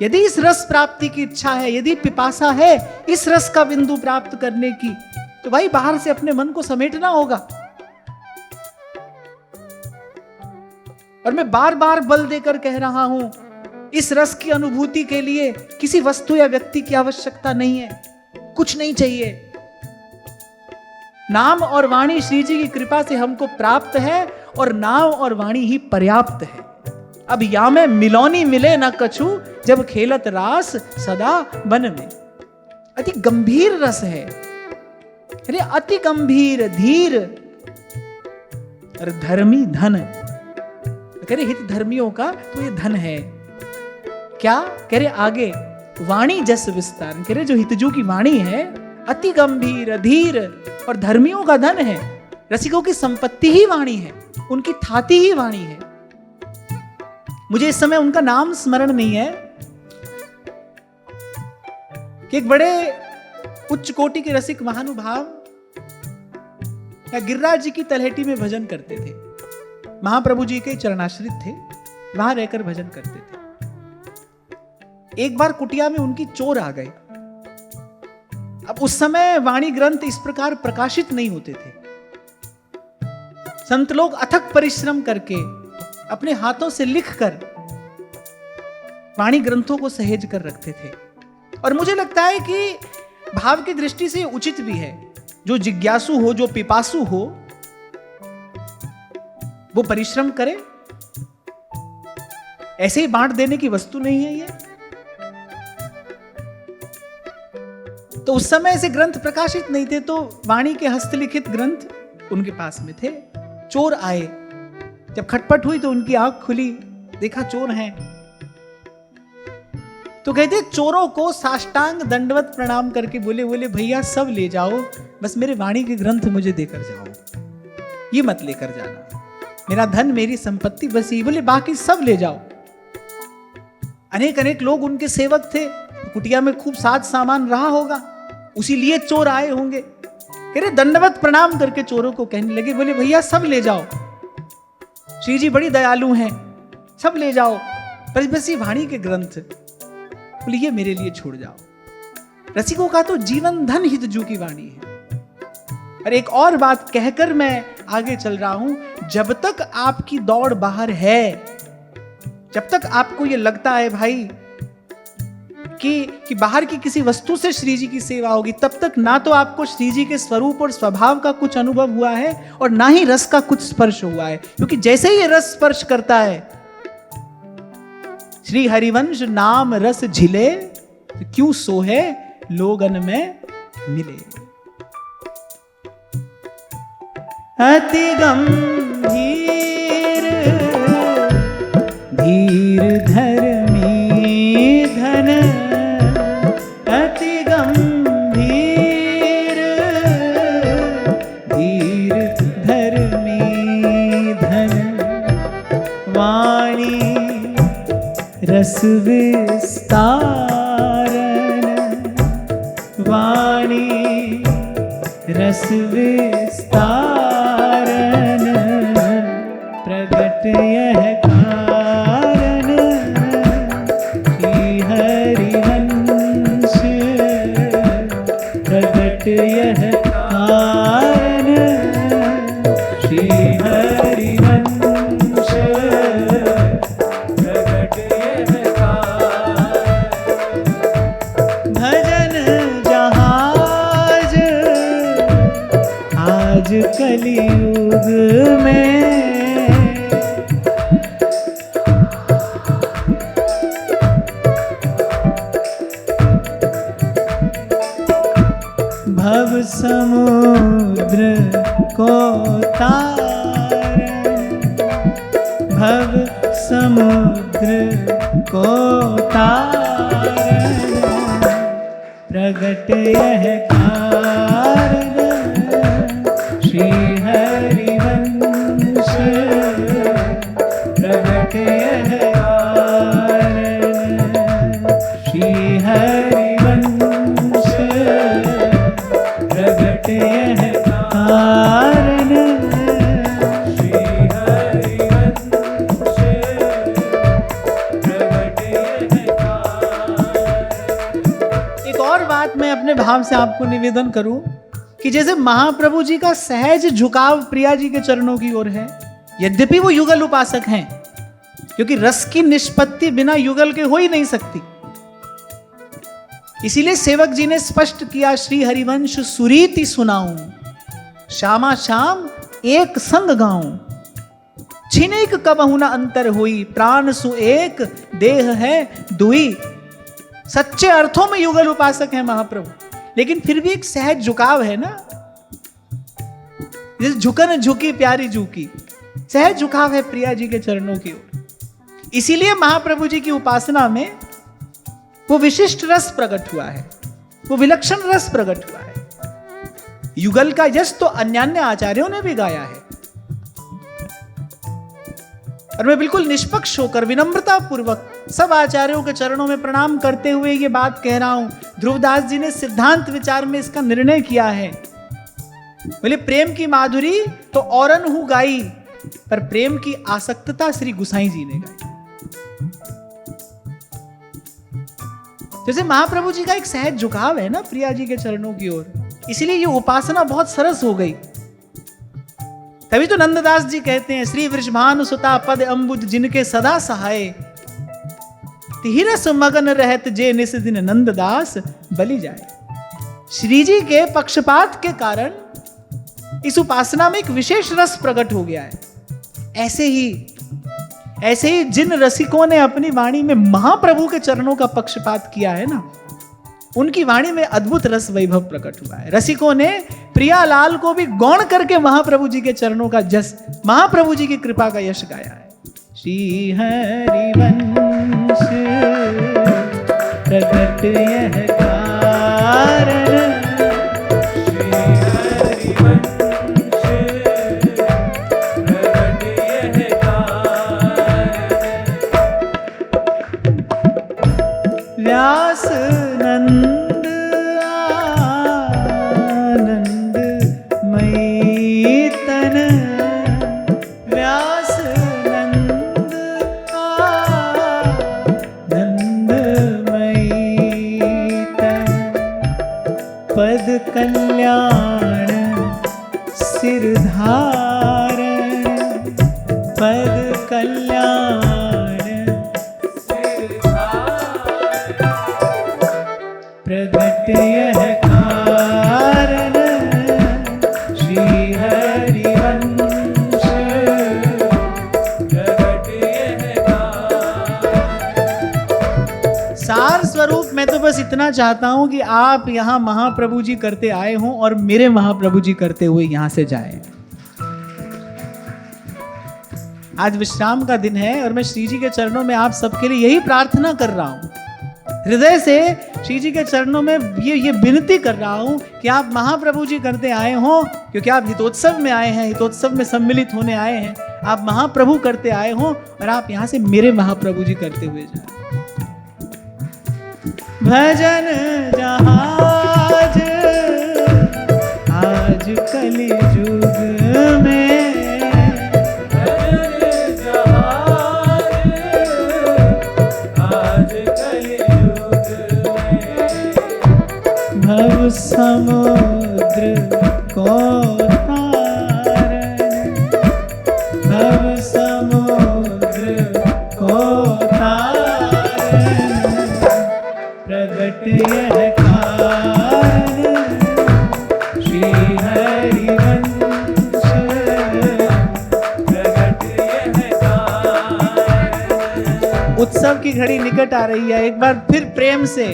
यदि इस रस प्राप्ति की इच्छा है, यदि पिपासा है इस रस का बिंदु प्राप्त करने की, तो भाई बाहर से अपने मन को समेटना होगा। और मैं बार बार बल देकर कह रहा हूं, इस रस की अनुभूति के लिए किसी वस्तु या व्यक्ति की आवश्यकता नहीं है, कुछ नहीं चाहिए। नाम और वाणी श्री जी की कृपा से हमको प्राप्त है और नाम और वाणी ही पर्याप्त है। अब या में मिलौनी मिले न कछु, जब खेलत रास सदा वन में। अति गंभीर रस है, अरे अति गंभीर धीर और धर्मी धन। कह रहे हित धर्मियों का तो ये धन है। क्या कह रहे आगे, वाणी जस विस्तार, कह रहे जो हितजू की वाणी है अति गंभीर धीर और धर्मियों का धन है। रसिकों की संपत्ति ही वाणी है, उनकी थाती ही वाणी है। मुझे इस समय उनका नाम स्मरण नहीं है कि एक बड़े उच्च कोटि के रसिक महानुभाव या गिरिराज जी की तलहटी में भजन करते थे। महाप्रभु जी के चरणाश्रित थे, वहां रहकर भजन करते थे। एक बार कुटिया में उनकी चोर आ गए। अब उस समय वाणी ग्रंथ इस प्रकार प्रकाशित नहीं होते थे। संत लोग अथक परिश्रम करके अपने हाथों से लिखकर वाणी ग्रंथों को सहेज कर रखते थे। और मुझे लगता है कि भाव की दृष्टि से उचित भी है। जो जिज्ञासु हो, जो पिपासु हो, वो परिश्रम करे। ऐसे ही बांट देने की वस्तु नहीं है ये। तो उस समय ऐसे ग्रंथ प्रकाशित नहीं थे, तो वाणी के हस्तलिखित ग्रंथ उनके पास में थे। चोर आए, जब खटपट हुई तो उनकी आंख खुली, देखा चोर हैं। तो कहते चोरों को साष्टांग दंडवत प्रणाम करके बोले भैया सब ले जाओ, बस मेरे वाणी के ग्रंथ मुझे देकर जाओ, ये मत लेकर जाना, मेरा धन मेरी संपत्ति बस ये, बोले बाकी सब ले जाओ। अनेक लोग उनके सेवक थे, कुटिया में खूब साज सामान रहा होगा, उसी लिए चोर आए होंगे। कह रहे दंडवत प्रणाम करके चोरों को कहने लगे, बोले भैया सब ले जाओ, श्री जी बड़ी दयालु हैं, सब ले जाओ, बस ये वाणी के ग्रंथ बोले ये मेरे लिए छोड़ जाओ। रसिकों का तो जीवन धन हितजू की वाणी है। और एक और बात कहकर मैं आगे चल रहा हूं, जब तक आपकी दौड़ बाहर है, जब तक आपको ये लगता है भाई कि बाहर की किसी वस्तु से श्री जी की सेवा होगी, तब तक ना तो आपको श्री जी के स्वरूप और स्वभाव का कुछ अनुभव हुआ है और ना ही रस का कुछ स्पर्श हुआ है। क्योंकि जैसे ही ये रस स्पर्श करता है, श्री हरिवंश नाम रस झिले, क्यों सोहे लोगन में मिले। अति गंभीर धीर धर्मी धन, अति गंभीर धीर धर्मी धन, वाणी रस विस्तारन, वाणी रस विस्तारन, प्रगट यह कारण श्री हरिवंश, प्रगट यह कारण श्री हरिवंश, प्रगट यह कारण। भजन जहाज आज कलियुग में, भव समुद्र को तारन, भव समुद्र को तारन, प्रगट यह कारण श्री हरिवंश, प्रगट यह कारण श्री हरिवंश, प्रगट यह कारण श्री हरिवंश, प्रगट यह कारण। एक और बात मैं अपने भाव से आपको निवेदन करूं कि जैसे महाप्रभु जी का सहज झुकाव प्रिया जी के चरणों की ओर है, यद्यपि वो युगल उपासक हैं, क्योंकि रस की निष्पत्ति बिना युगल के हो ही नहीं सकती, इसीलिए सेवक जी ने स्पष्ट किया, श्री हरिवंश सुरीति सुनाऊं, श्यामा श्याम एक संग गाऊं, छिनेक कबहु न अंतर हुई, प्राण सु एक देह है दुई। सच्चे अर्थों में युगल उपासक है महाप्रभु, लेकिन फिर भी एक सहज झुकाव है ना, जैसे झुकन झुकी प्यारी झुकी, सहज झुकाव है प्रिया जी के चरणों की ओर। इसीलिए महाप्रभु जी की उपासना में वो विशिष्ट रस प्रकट हुआ है, वो विलक्षण रस प्रकट हुआ है। युगल का यश तो अन्यान्य आचार्यों ने भी गाया है, और मैं बिल्कुल निष्पक्ष होकर विनम्रता पूर्वक सब आचार्यों के चरणों में प्रणाम करते हुए ये बात कह रहा हूं। ध्रुवदास जी ने सिद्धांत विचार में इसका निर्णय किया है, बोले प्रेम की माधुरी तो औरन हूं गाई, पर प्रेम की आसक्तता श्री गुसाई जी ने गाई। जैसे महाप्रभु जी का एक सहज झुकाव है ना प्रिया जी के चरणों की ओर, इसीलिए ये उपासना बहुत सरस हो गई। तभी तो नंददास जी कहते हैं, श्री वृषभानु सुता पद अंबुज जिनके सदा सहाय, तिहिरस मगन रहत जे निस दिन नंददास बलि जाए। श्री जी के पक्षपात के कारण इस उपासना में एक विशेष रस प्रकट हो गया है। ऐसे ही जिन रसिकों ने अपनी वाणी में महाप्रभु के चरणों का पक्षपात किया है ना, उनकी वाणी में अद्भुत रस वैभव प्रकट हुआ है। रसिकों ने प्रियालाल को भी गौण करके महाप्रभु जी के चरणों का जस, महाप्रभु जी की कृपा का यश गाया है। श्री हरिवंश प्रगट यह कारण, श्री हरिवंश प्रगट यह कारण। व्यास नंद आनंद मई तन, व्यास नंद आनंद मई तन, पद कल्याण सिरधारण, पद कल्याण प्रगट यह कारण, श्री हरिवंश प्रगट यह कारण। सार स्वरूप मैं तो बस इतना चाहता हूं कि आप यहां महाप्रभु जी करते आए हों और मेरे महाप्रभु जी करते हुए यहां से जाएं। आज विश्राम का दिन है और मैं श्री जी के चरणों में आप सबके लिए यही प्रार्थना कर रहा हूं, हृदय से श्री जी के चरणों में ये विनती कर रहा हूं कि आप महाप्रभु जी करते आए हों, क्योंकि आप हितोत्सव में आए हैं, हितोत्सव में सम्मिलित होने आए हैं, आप महाप्रभु करते आए हों और आप यहां से मेरे महाप्रभु जी करते हुए जाएं। भजन जहाज आज कलि युग में, भजन जहाज आज कलियुग में, भव समुद्र को तारण, भव समुद्र को तारण, प्रगट यह कारण, श्री हरिवंश प्रगट यह कारण। उत्सव की घड़ी निकट आ रही है। एक बार फिर प्रेम से,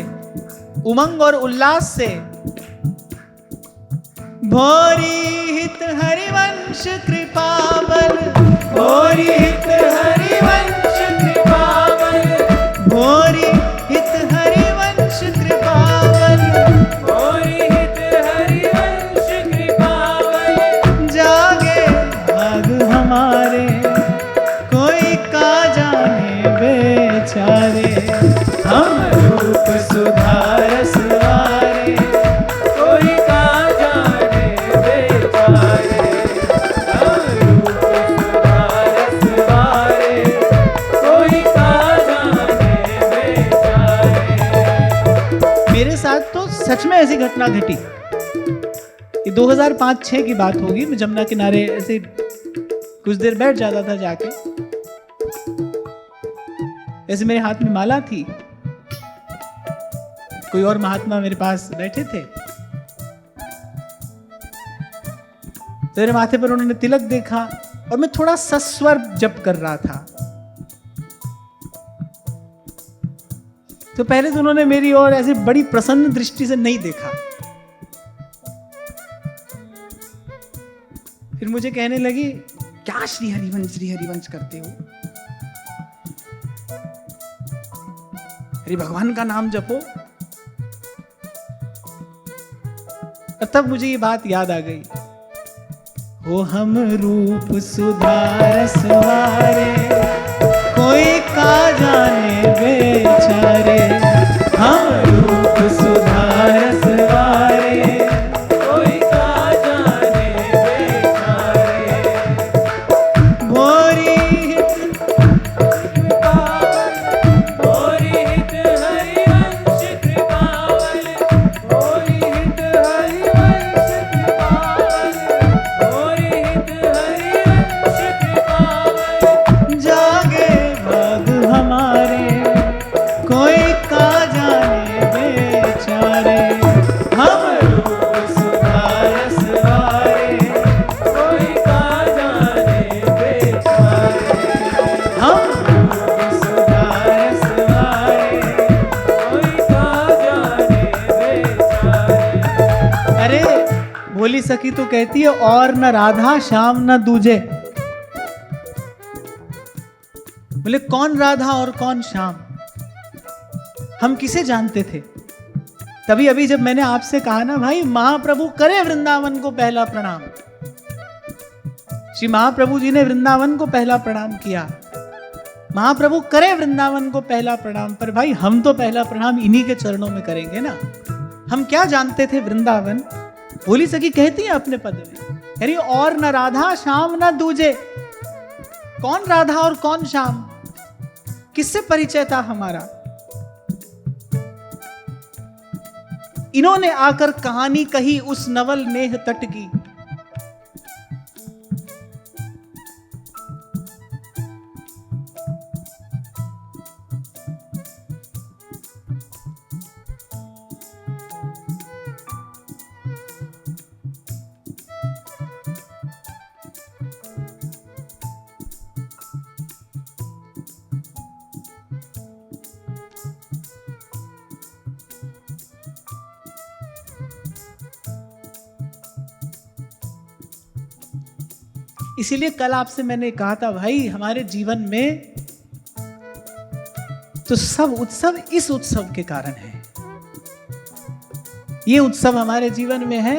उमंग और उल्लास से, भोरी हित हरिवंश कृपाबल, भोरी हित हरिवंश कृपाबल, भोरी हित हरिवंश कृपाबल, भोरी हित हरिवंश कृपाबल, जागे भाग हमारे कोई का जाने बेचारे, हम रूप सुधार सवारे, कोई का जाने बेचारे, हम रूप सुधार सवारे, कोई का जाने बेचारे। मेरे साथ तो सच में ऐसी घटना घटी। ये 2005-6 की बात होगी। मैं जमुना किनारे ऐसे कुछ देर बैठ जाता था जाके, ऐसे मेरे हाथ में माला थी, कोई और महात्मा मेरे पास बैठे थे, तो मेरे माथे पर उन्होंने तिलक देखा और मैं थोड़ा सस्वर जप कर रहा था। तो पहले तो उन्होंने मेरी ओर ऐसी बड़ी प्रसन्न दृष्टि से नहीं देखा, फिर मुझे कहने लगी, क्या श्री हरिवंश करते हो? अरे भगवान का नाम जपो। और तब मुझे ये बात याद आ गई, हो हम रूप सुधार सवारे, कोई का जाने बेचारे, हम रूप सुधार सवारे, कोई का जाने बेचारे। भोरी कृपावल, भोरी हित हरिवंश कृपावल, भोरी हित हरिवंश कृपावल, भोरी हित हरिवंश कृपावल, जागे भाग हमारे कोई का जाने बेचारे, हम रूप सुधार सवारे, कोई का जाने बेचारे। हम रूप सुधार सवारे। कोई का जाने बेचारे। अरे बोली सखी तो कहती है, और न राधा श्याम न दूजे। बोले कौन राधा और कौन श्याम? हम किसे जानते थे? तभी अभी जब मैंने आपसे कहा ना भाई, महाप्रभु करे वृंदावन को पहला प्रणाम, श्री महाप्रभु जी ने वृंदावन को पहला प्रणाम किया, महाप्रभु करे वृंदावन को पहला प्रणाम, पर भाई हम तो पहला प्रणाम इन्हीं के चरणों में करेंगे ना। हम क्या जानते थे वृंदावन? भोली सखी कहती है अपने पद में, यानी और न राधा श्याम न दूजे। कौन राधा और कौन श्याम? किससे परिचय था हमारा? इन्होंने आकर कहानी कही उस नवल नेह तट की। इसीलिए कल आपसे मैंने कहा था भाई, हमारे जीवन में तो सब उत्सव इस उत्सव के कारण है। ये उत्सव हमारे जीवन में है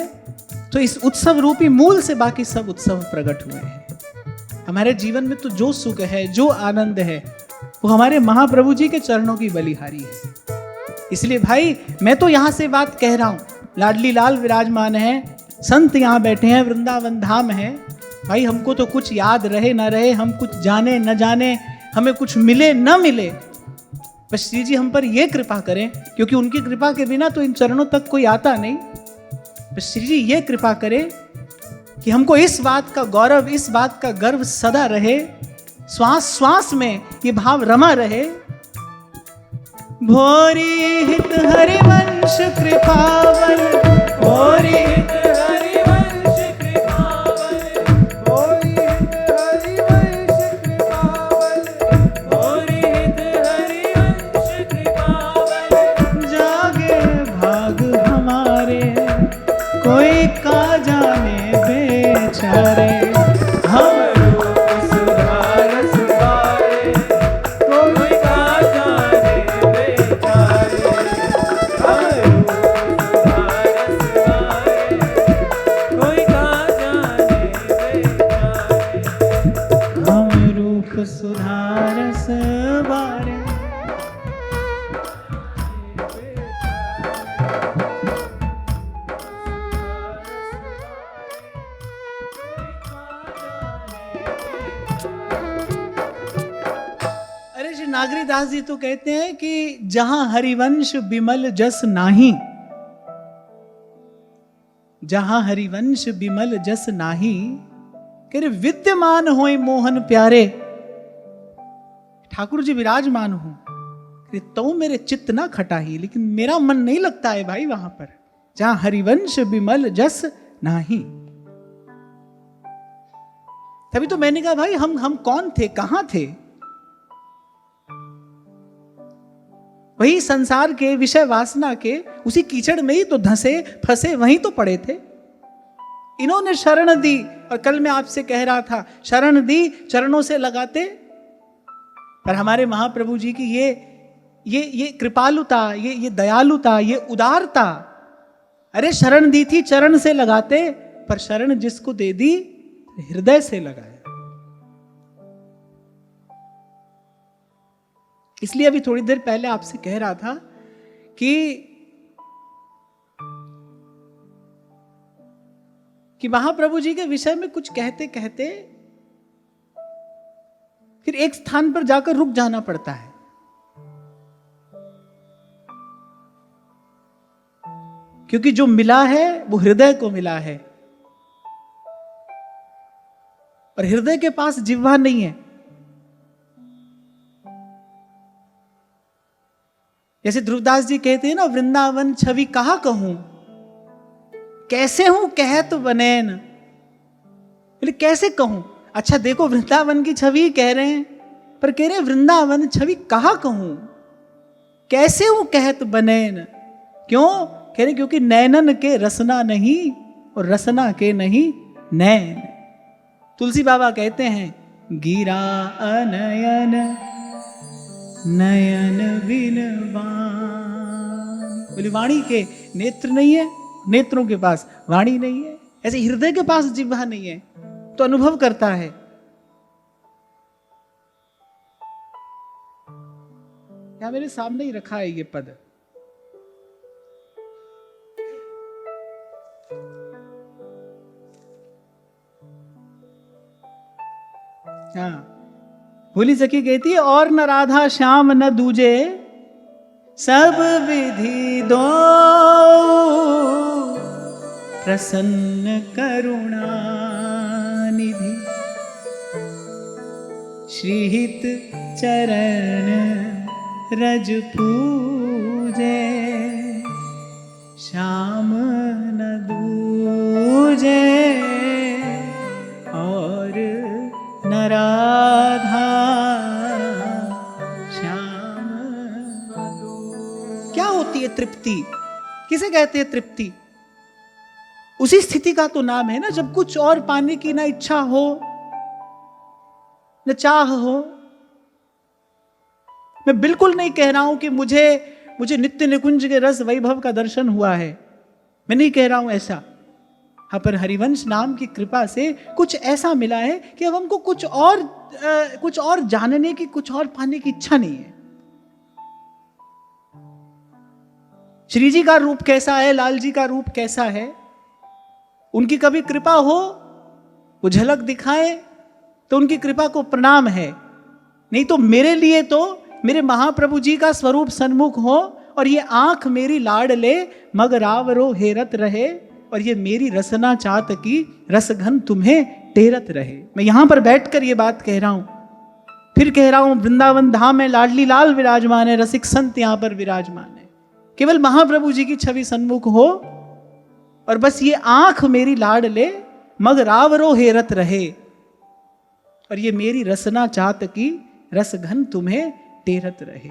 तो इस उत्सव रूपी मूल से बाकी सब उत्सव प्रकट हुए हैं। हमारे जीवन में तो जो सुख है, जो आनंद है, वो हमारे महाप्रभु जी के चरणों की बलिहारी है। इसलिए भाई मैं तो यहां से बात कह रहा हूं, लाडली लाल विराजमान है, संत यहां बैठे हैं, वृंदावन धाम है। भाई हमको तो कुछ याद रहे ना रहे, हम कुछ जाने न जाने, हमें कुछ मिले न मिले, बस श्री जी हम पर ये कृपा करें, क्योंकि उनकी कृपा के बिना तो इन चरणों तक कोई आता नहीं। बस श्री जी ये कृपा करें कि हमको इस बात का गौरव, इस बात का गर्व सदा रहे, श्वास श्वास में ये भाव रमा रहे। भोरी हित हरिवंश कृपावन, भोरी हित हरिवंश कृपावन, भोरी हित हरिवंश कृपावन, भोरी हित हरिवंश कृपावन। जागे भाग हमारे कोई का जाने बेचारे, हम सुधारस बारे। अरे श्री नागरीदास जी तो कहते हैं कि जहां हरिवंश बिमल जस नाही, जहां हरिवंश बिमल जस नाही, कह रहे विद्यमान होए मोहन प्यारे। ठाकुर जी विराजमान हूं तो मेरे चित्त ना खटाही, लेकिन मेरा मन नहीं लगता है भाई वहां पर जहां हरिवंश बिमल जस नाही। तभी तो मैंने कहा भाई हम कौन थे, कहां थे? वही संसार के, विषय वासना के उसी कीचड़ में ही तो धंसे फंसे, वहीं तो पड़े थे। इन्होंने शरण दी, और कल मैं आपसे कह रहा था शरण दी चरणों से लगाते, पर हमारे महाप्रभु जी की ये कृपालुता, ये दयालुता, ये उदारता। अरे शरण दी थी चरण से लगाते, पर शरण जिसको दे दी हृदय से लगाया। इसलिए अभी थोड़ी देर पहले आपसे कह रहा था कि महाप्रभु जी के विषय में कुछ कहते कहते फिर एक स्थान पर जाकर रुक जाना पड़ता है। क्योंकि जो मिला है वो हृदय को मिला है, और हृदय के पास जिह्वा नहीं है। जैसे ध्रुवदास जी कहते हैं ना, वृंदावन छवि कहा कहूं, कैसे हूं कहत बनेन। बोले कैसे कहूं? अच्छा देखो वृंदावन की छवि कह रहे हैं, पर कह रहे हैं वृंदावन छवि कहा कहूं, कैसे हूं कहत बनेन। क्यों? कह रहे क्योंकि नैनन के रसना नहीं और रसना के नहीं नैन। तुलसी बाबा कहते हैं गिरा अनयन नयन बिन बान। बोले वाणी के नेत्र नहीं है, नेत्रों के पास वाणी नहीं है, ऐसे हृदय के पास जिह्वा नहीं है तो अनुभव करता है। क्या मेरे सामने ही रखा है ये पद। हाँ, भोली सखी कहती है और न राधा श्याम न दूजे सब विधि दो प्रसन्न करुणा निधि श्रीहित चरण रज पूजे श्याम न दूजे और न राधा श्याम। क्या होती है तृप्ति? किसे कहते हैं तृप्ति? उसी स्थिति का तो नाम है ना जब कुछ और पाने की ना इच्छा हो न चाह हो। मैं बिल्कुल नहीं कह रहा हूं कि मुझे नित्य निकुंज के रस वैभव का दर्शन हुआ है, मैं नहीं कह रहा हूं ऐसा। हाँ, पर हरिवंश नाम की कृपा से कुछ ऐसा मिला है कि अब हमको कुछ और जानने की, कुछ और पाने की इच्छा नहीं है। श्री जी का रूप कैसा है, लाल जी का रूप कैसा है, उनकी कभी कृपा हो वो झलक दिखाए तो उनकी कृपा को प्रणाम है। नहीं तो मेरे लिए तो मेरे महाप्रभु जी का स्वरूप सन्मुख हो और ये आंख मेरी लाड ले मग रावरो हेरत रहे और ये मेरी रसना चात की रसघन तुम्हें टेरत रहे। मैं यहां पर बैठकर ये बात कह रहा हूं, फिर कह रहा हूं, वृंदावन धाम में लाडली लाल विराजमान है, रसिक संत यहां पर विराजमान है। केवल महाप्रभु जी की छवि सन्मुख हो और बस ये आंख मेरी लाड ले मग रावरो हेरत रहे और ये मेरी रसना चात की रसघन तुम्हें टेरत रहे।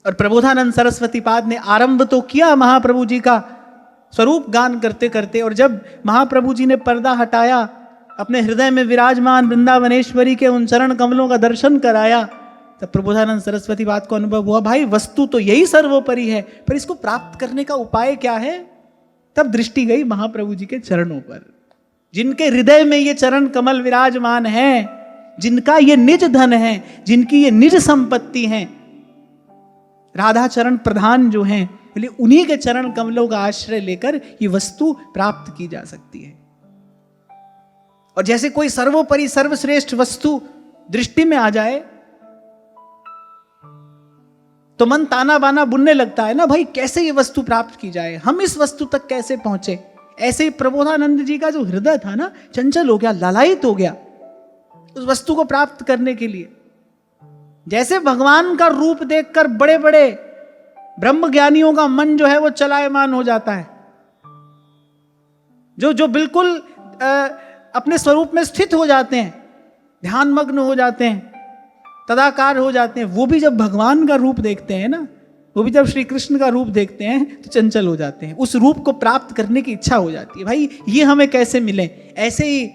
और प्रबोधानंद सरस्वती पाद ने आरंभ तो किया महाप्रभु जी का स्वरूप गान करते करते, और जब महाप्रभु जी ने पर्दा हटाया, अपने हृदय में विराजमान वृंदावनेश्वरी के उन चरण कमलों का दर्शन कराया, तब प्रबोधानंद सरस्वती पाद को अनुभव हुआ, भाई वस्तु तो यही सर्वोपरि है, पर इसको प्राप्त करने का उपाय क्या है? तब दृष्टि गई महाप्रभु जी के चरणों पर। जिनके हृदय में ये चरण कमल विराजमान है, जिनका ये निज धन है, जिनकी ये निज संपत्ति है, राधा चरण प्रधान जो हैं, बोले उन्हीं के चरण कमलों का आश्रय लेकर ये वस्तु प्राप्त की जा सकती है। और जैसे कोई सर्वोपरि सर्वश्रेष्ठ वस्तु दृष्टि में आ जाए तो मन ताना बाना बुनने लगता है ना, भाई कैसे ये वस्तु प्राप्त की जाए, हम इस वस्तु तक कैसे पहुंचे। ऐसे ही प्रबोधानंद जी का जो हृदय था ना, चंचल हो गया, लालायित हो गया उस वस्तु को प्राप्त करने के लिए। जैसे भगवान का रूप देखकर बड़े बड़े ब्रह्म ज्ञानियों का मन जो है वो चलायमान हो जाता है, जो बिल्कुल अपने स्वरूप में स्थित हो जाते हैं, ध्यान मग्न हो जाते हैं, तदाकार हो जाते हैं, वो भी जब भगवान का रूप देखते हैं ना, वो भी जब श्री कृष्ण का रूप देखते हैं तो चंचल हो जाते हैं, उस रूप को प्राप्त करने की इच्छा हो जाती है, भाई ये हमें कैसे मिले। ऐसे ही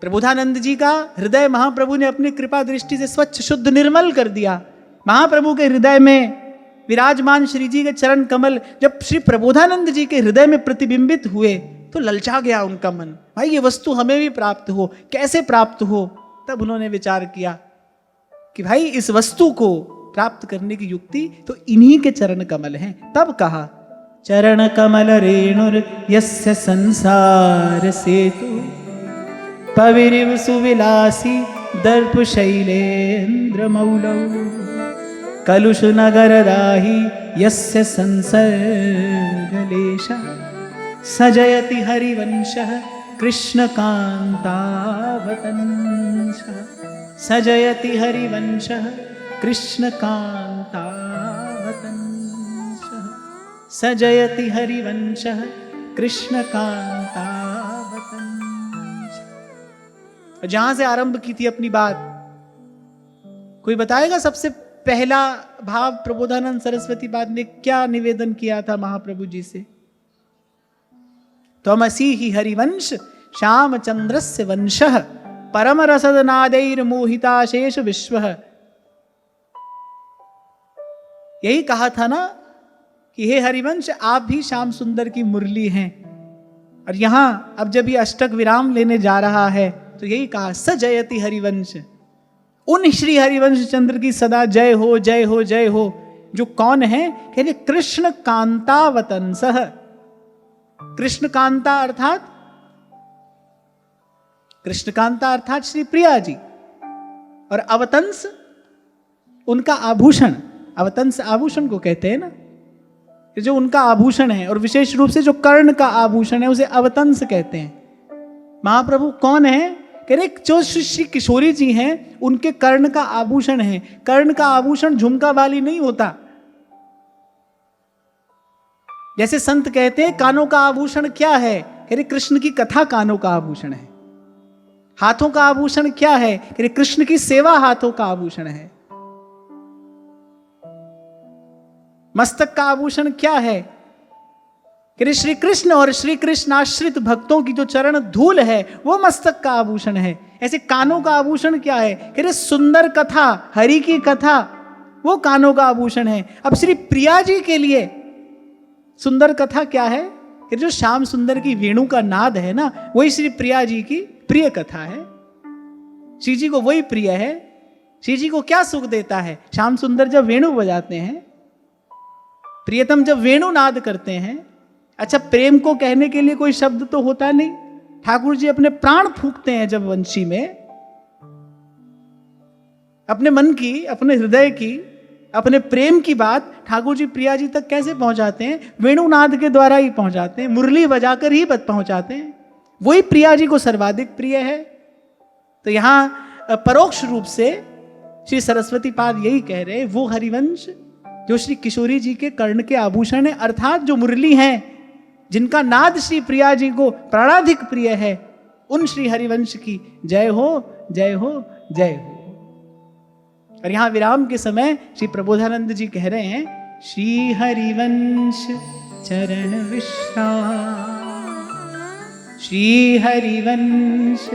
प्रबोधानंद जी का हृदय महाप्रभु ने अपनी कृपा दृष्टि से स्वच्छ शुद्ध निर्मल कर दिया। महाप्रभु के हृदय में विराजमान श्री जी के चरण कमल जब श्री प्रबोधानंद जी के हृदय में प्रतिबिंबित हुए तो ललचा गया उनका मन, भाई ये वस्तु हमें भी प्राप्त हो, कैसे प्राप्त हो। तब उन्होंने विचार किया कि भाई इस वस्तु को प्राप्त करने की युक्ति तो इन्हीं के चरण कमल हैं। तब कहा, चरण कमल रेणुर यस्य संसार सेतु पविरिव सुविलासी दर्प शैलेन्द्र मौलौ कलुष नगर राही यस्य संसर्गलेश सजयति हरिवंशः कृष्णकान्तावतंसः सजयति हरिवंशः कृष्णकान्तावतंसः सजयति हरिवंशः कृष्णकान्तावतंसः। जहां से आरंभ की थी अपनी बात, कोई बताएगा सबसे पहला भाव प्रबोधानंद सरस्वती पाद ने क्या निवेदन किया था महाप्रभु जी से? त्वमसि ही हरिवंश श्यामचंद्रस्य वंशः परम रसद नादैर मोहिता शेष विश्व। यही कहा था ना कि हे हरिवंश, आप भी श्याम सुंदर की मुरली हैं। और यहां अब जब ये अष्टक विराम लेने जा रहा है तो यही कहा, स जयति हरिवंश, उन श्री हरिवंश चंद्र की सदा जय हो जय हो जय हो। जो कौन है? कह रहे कृष्ण कांतावतंसः। कृष्ण कांता अर्थात श्री प्रिया जी, और अवतंस उनका आभूषण। अवतंस आभूषण को कहते हैं ना, जो उनका आभूषण है, और विशेष रूप से जो कर्ण का आभूषण है उसे अवतंस कहते हैं। महाप्रभु कौन है? कह रहे जो श्री किशोरी जी हैं उनके कर्ण का आभूषण है। कर्ण का आभूषण झुमका वाली नहीं होता। जैसे संत कहते हैं कानों का आभूषण क्या है? कह रहे कृष्ण की कथा कानों का आभूषण है। हाथों का आभूषण क्या है? कह रहे कृष्ण की सेवा हाथों का आभूषण है। मस्तक का आभूषण क्या है? कि श्री कृष्ण और श्री कृष्ण आश्रित भक्तों की जो चरण धूल है वो मस्तक का आभूषण है। ऐसे कानों का आभूषण क्या है? कि सुंदर कथा, हरि की कथा, वो कानों का आभूषण है। अब श्री प्रिया जी के लिए सुंदर कथा क्या है? कि जो श्याम सुंदर की वेणु का नाद है ना, वही श्री प्रिया जी की प्रिय कथा है। श्री जी को वही प्रिय है। श्री जी को क्या सुख देता है? श्याम सुंदर जब वेणु बजाते हैं, प्रियतम जब वेणु नाद करते हैं। अच्छा, प्रेम को कहने के लिए कोई शब्द तो होता नहीं। ठाकुर जी अपने प्राण फूंकते हैं जब वंशी में, अपने मन की, अपने हृदय की, अपने प्रेम की बात ठाकुर जी प्रिया जी तक कैसे पहुंचाते हैं? वेणुनाद के द्वारा ही पहुंचाते हैं, मुरली बजाकर ही पहुंचाते हैं। वही प्रिया जी को सर्वाधिक प्रिय है। तो यहां परोक्ष रूप से श्री सरस्वती पाद यही कह रहे हैं, वो हरिवंश जो श्री किशोरी जी के कर्ण के आभूषण है, अर्थात जो मुरली हैं, जिनका नाद श्री प्रिया जी को प्राणाधिक प्रिय है, उन श्री हरिवंश की जय हो जय हो जय हो। और यहां विराम के समय श्री प्रबोधानंद जी कह रहे हैं, श्री हरिवंश चरण विश्राम, श्री हरिवंश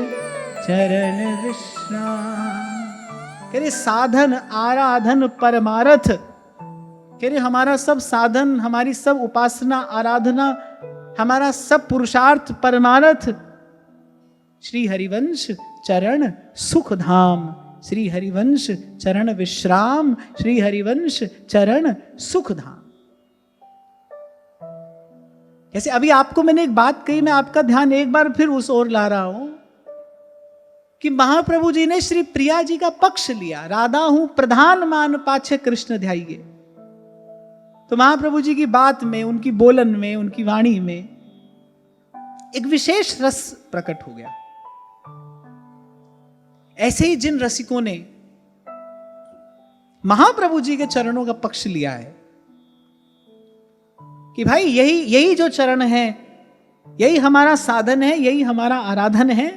चरण विश्राम। कह रहे साधन आराधन परमारथ, कह रहे हमारा सब साधन, हमारी सब उपासना आराधना, हमारा सब पुरुषार्थ परमारथ श्री हरिवंश चरण सुख धाम, श्री हरिवंश चरण विश्राम, श्री हरिवंश चरण सुख धाम। जैसे अभी आपको मैंने एक बात कही, मैं आपका ध्यान एक बार फिर उस ओर ला रहा हूं कि महाप्रभु जी ने श्री प्रिया जी का पक्ष लिया। राधा हूं प्रधान मान पाछे कृष्ण ध्याइए। तो महाप्रभु जी की बात में, उनकी बोलन में, उनकी वाणी में एक विशेष रस प्रकट हो गया। ऐसे ही जिन रसिकों ने महाप्रभु जी के चरणों का पक्ष लिया है कि भाई यही जो चरण है, यही हमारा साधन है, यही हमारा आराधन है,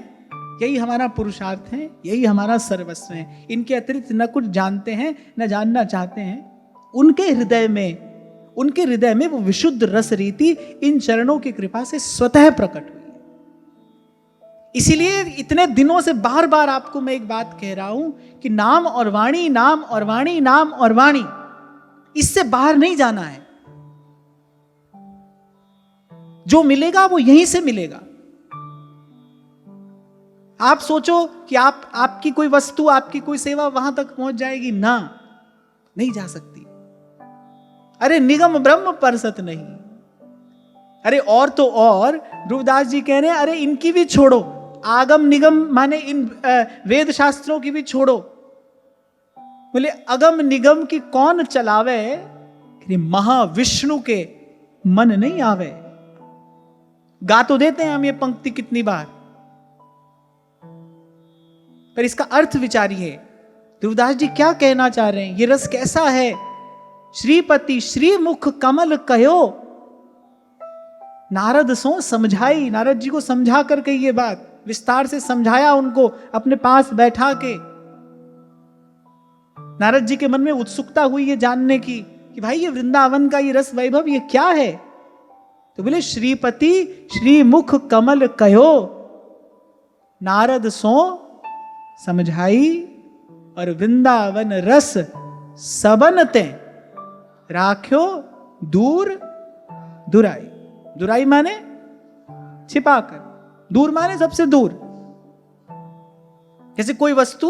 यही हमारा पुरुषार्थ है, यही हमारा सर्वस्व है, इनके अतिरिक्त न कुछ जानते हैं न जानना चाहते हैं। उनके हृदय में वो विशुद्ध रस रीति इन चरणों की कृपा से स्वतः प्रकट हुई। इसीलिए इतने दिनों से बार बार आपको मैं एक बात कह रहा हूं कि नाम और वाणी, नाम और वाणी, नाम और वाणी, इससे बाहर नहीं जाना है। जो मिलेगा वो यहीं से मिलेगा। आप सोचो कि आपकी कोई वस्तु, आपकी कोई सेवा वहां तक पहुंच जाएगी ना, नहीं जा सकती। अरे निगम ब्रह्म परसत नहीं। अरे और तो और ध्रुवदास जी कह रहे हैं, अरे इनकी भी छोड़ो, आगम निगम माने इन वेद शास्त्रों की भी छोड़ो। बोले अगम निगम की कौन चलावे, महाविष्णु के मन नहीं आवे। गा तो देते हैं हम ये पंक्ति कितनी बार, पर इसका अर्थ विचारिए। ध्रुवदास जी क्या कहना चाह रहे हैं? ये रस कैसा है? श्रीपति श्रीमुख कमल कहो, नारद सो समझाई। नारद जी को समझा कर कही ये बात, विस्तार से समझाया उनको अपने पास बैठा के। नारद जी के मन में उत्सुकता हुई ये जानने की कि भाई ये वृंदावन का ये रस वैभव ये क्या है? तो बोले श्रीपति श्रीमुख कमल कहो, नारद सो समझाई और वृंदावन रस सबन ते राख्यो दूर दुराई। दुराई माने छिपाकर, दूर माने सबसे दूर। जैसे कोई वस्तु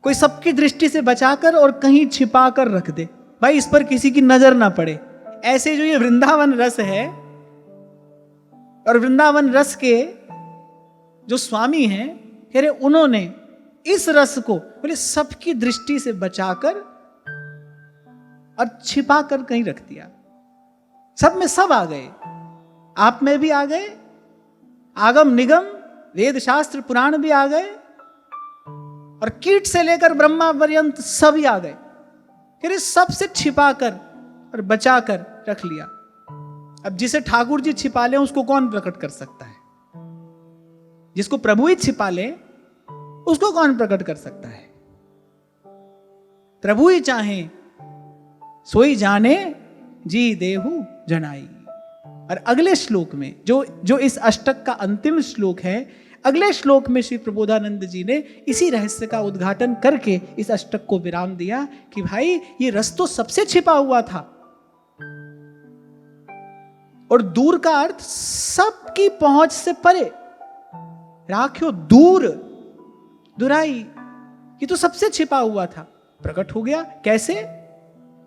कोई सबकी दृष्टि से बचाकर और कहीं छिपाकर रख दे, भाई इस पर किसी की नजर ना पड़े। ऐसे जो ये वृंदावन रस है, और वृंदावन रस के जो स्वामी हैं, कह रहे उन्होंने इस रस को बोले सबकी दृष्टि से बचाकर और छिपाकर कहीं रख दिया। सब में सब आ गए, आप में भी आ गए, आगम निगम वेद शास्त्र पुराण भी आ गए, और कीट से लेकर ब्रह्मा पर्यंत सभी आ गए। फिर सबसे छिपाकर और बचाकर रख लिया। अब जिसे ठाकुर जी छिपा ले उसको कौन प्रकट कर सकता है? जिसको प्रभु ही छिपा ले उसको कौन प्रकट कर सकता है? प्रभु ही चाहे सोई जाने जी देहु जनाई। और अगले श्लोक में जो इस अष्टक का अंतिम श्लोक है, अगले श्लोक में श्री प्रबोधानंद जी ने इसी रहस्य का उद्घाटन करके इस अष्टक को विराम दिया कि भाई ये रस तो सबसे छिपा हुआ था, और दूर का अर्थ सबकी पहुंच से परे। राख्यो दूर दुराई, ये तो सबसे छिपा हुआ था, प्रकट हो गया। कैसे?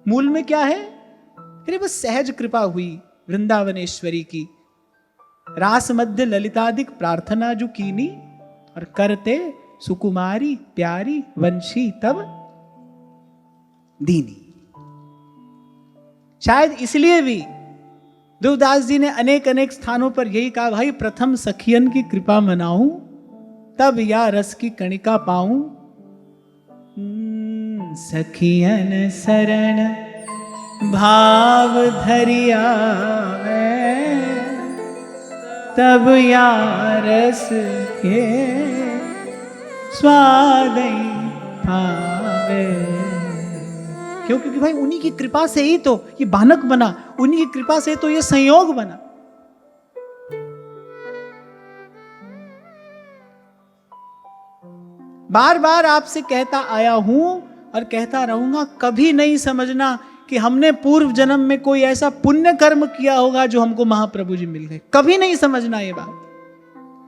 मूल में क्या है? अरे बस सहज कृपा हुई वृंदावनेश्वरी की, रास मध्य ललितादिक प्रार्थना जो कीनी, और करते सुकुमारी प्यारी वंशी तब दीनी। शायद इसलिए भी ध्रुवदास जी ने अनेक अनेक स्थानों पर यही कहा, भाई प्रथम सखियन की कृपा मनाऊं, तब या रस की कणिका पाऊं। सखियन शरण भाव धरिया तब या रस के स्वाद पावे। क्यों? क्योंकि भाई उन्हीं की कृपा से ही तो ये बानक बना, उन्हीं की कृपा से तो ये संयोग बना। बार बार आपसे कहता आया हूं और कहता रहूंगा, कभी नहीं समझना कि हमने पूर्व जन्म में कोई ऐसा पुण्य कर्म किया होगा जो हमको महाप्रभु जी मिल गए। कभी नहीं समझना ये बात।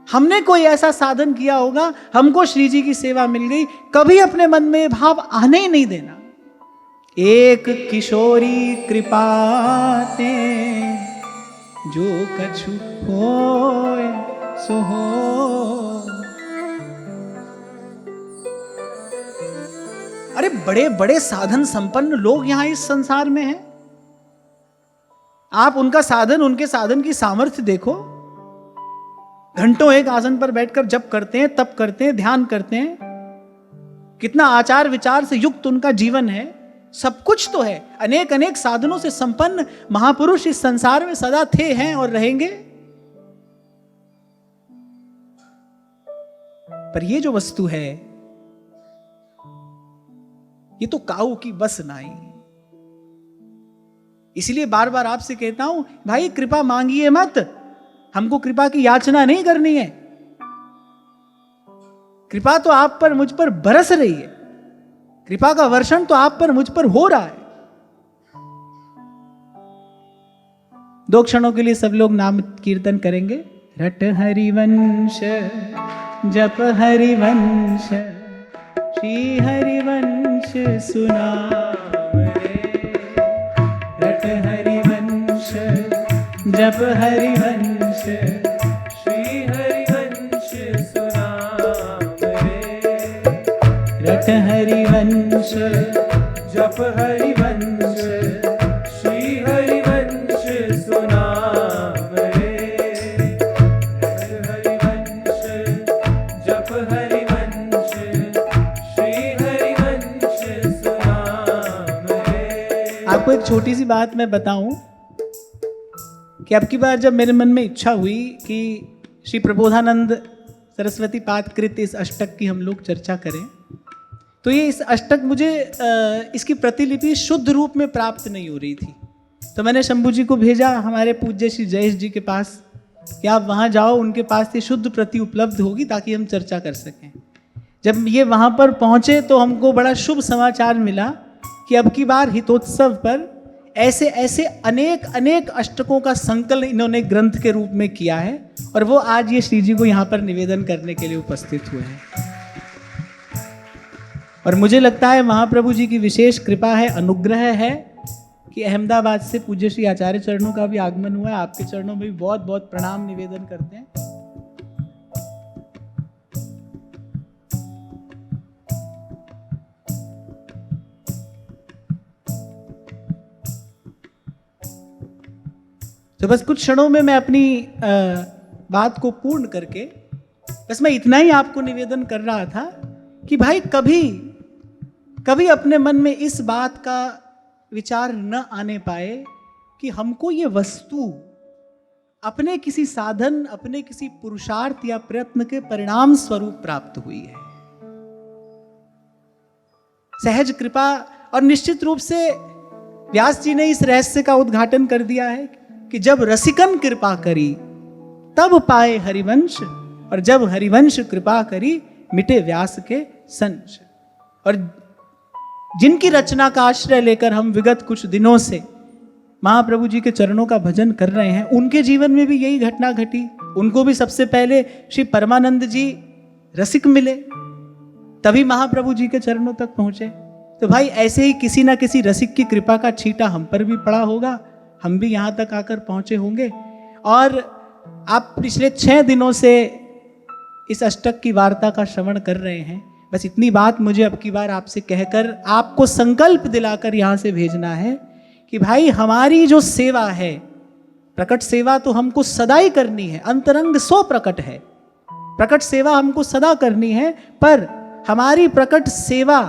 हमने कोई ऐसा साधन किया होगा, हमको श्री जी की सेवा मिल गई, कभी अपने मन में भाव आने ही नहीं देना। एक किशोरी कृपाते जो कछु होय सो हो। अरे बड़े बड़े साधन संपन्न लोग यहां इस संसार में हैं। आप उनका साधन, उनके साधन की सामर्थ्य देखो। घंटों एक आसन पर बैठकर जप करते हैं, तप करते हैं, ध्यान करते हैं। कितना आचार विचार से युक्त उनका जीवन है। सब कुछ तो है, अनेक अनेक साधनों से संपन्न महापुरुष इस संसार में सदा थे, हैं और रहेंगे। पर ये जो वस्तु है, ये तो काऊ की बस नाई। इसलिए बार बार आपसे कहता हूं, भाई कृपा मांगिए मत। हमको कृपा की याचना नहीं करनी है। कृपा तो आप पर मुझ पर बरस रही है। कृपा का वर्षण तो आप पर मुझ पर हो रहा है। 2 क्षणों के लिए सब लोग नाम कीर्तन करेंगे। रट हरिवंश जप हरिवंश, श्री हरिवंश सुनावरे। रट हरिवंश जप हरिवंश, श्री हरिवंश सुनावरे। रट हरिवंश जप हरिवंश, श्री हरिवंश सुनावरे। रट हरिवंश जप हरिवंश, श्री हरिवंश सुनावरे। आपको एक छोटी सी बात मैं बताऊं कि अब की बार जब मेरे मन में इच्छा हुई कि श्री प्रबोधानंद सरस्वती पादकृत इस अष्टक की हम लोग चर्चा करें, तो ये इस अष्टक मुझे इसकी प्रतिलिपि शुद्ध रूप में प्राप्त नहीं हो रही थी। तो मैंने शंभू जी को भेजा, हमारे पूज्य श्री जयेश जी के पास, कि आप वहाँ जाओ, उनके पास ये शुद्ध प्रति उपलब्ध होगी ताकि हम चर्चा कर सकें। जब ये वहां पर पहुंचे तो हमको बड़ा शुभ समाचार मिला कि अब की बार हितोत्सव पर ऐसे ऐसे अनेक अनेक अष्टकों का संकलन इन्होंने ग्रंथ के रूप में किया है और वो आज ये श्री जी को यहाँ पर निवेदन करने के लिए उपस्थित हुए हैं। और मुझे लगता है महाप्रभु जी की विशेष कृपा है, अनुग्रह है कि अहमदाबाद से पूज्य श्री आचार्य चरणों का भी आगमन हुआ है। आपके चरणों में भी बहुत बहुत प्रणाम निवेदन करते हैं। तो बस कुछ क्षणों में मैं अपनी बात को पूर्ण करके बस मैं इतना ही आपको निवेदन कर रहा था कि भाई कभी कभी अपने मन में इस बात का विचार न आने पाए कि हमको ये वस्तु अपने किसी साधन, अपने किसी पुरुषार्थ या प्रयत्न के परिणाम स्वरूप प्राप्त हुई है। सहज कृपा, और निश्चित रूप से व्यास जी ने इस रहस्य का उद्घाटन कर दिया है कि जब रसिकन कृपा करी तब पाए हरिवंश, और जब हरिवंश कृपा करी मिटे व्यास के संश। और जिनकी रचना का आश्रय लेकर हम विगत कुछ दिनों से महाप्रभु जी के चरणों का भजन कर रहे हैं, उनके जीवन में भी यही घटना घटी। उनको भी सबसे पहले श्री परमानंद जी रसिक मिले, तभी महाप्रभु जी के चरणों तक पहुंचे। तो भाई ऐसे ही किसी ना किसी रसिक की कृपा का छींटा हम पर भी पड़ा होगा, हम भी यहाँ तक आकर पहुंचे होंगे। और आप पिछले 6 दिनों से इस अष्टक की वार्ता का श्रवण कर रहे हैं। बस इतनी बात मुझे अब की बार आपसे कहकर आपको संकल्प दिलाकर यहाँ से भेजना है कि भाई हमारी जो सेवा है, प्रकट सेवा तो हमको सदा ही करनी है, अंतरंग सो प्रकट है, प्रकट सेवा हमको सदा करनी है। पर हमारी प्रकट सेवा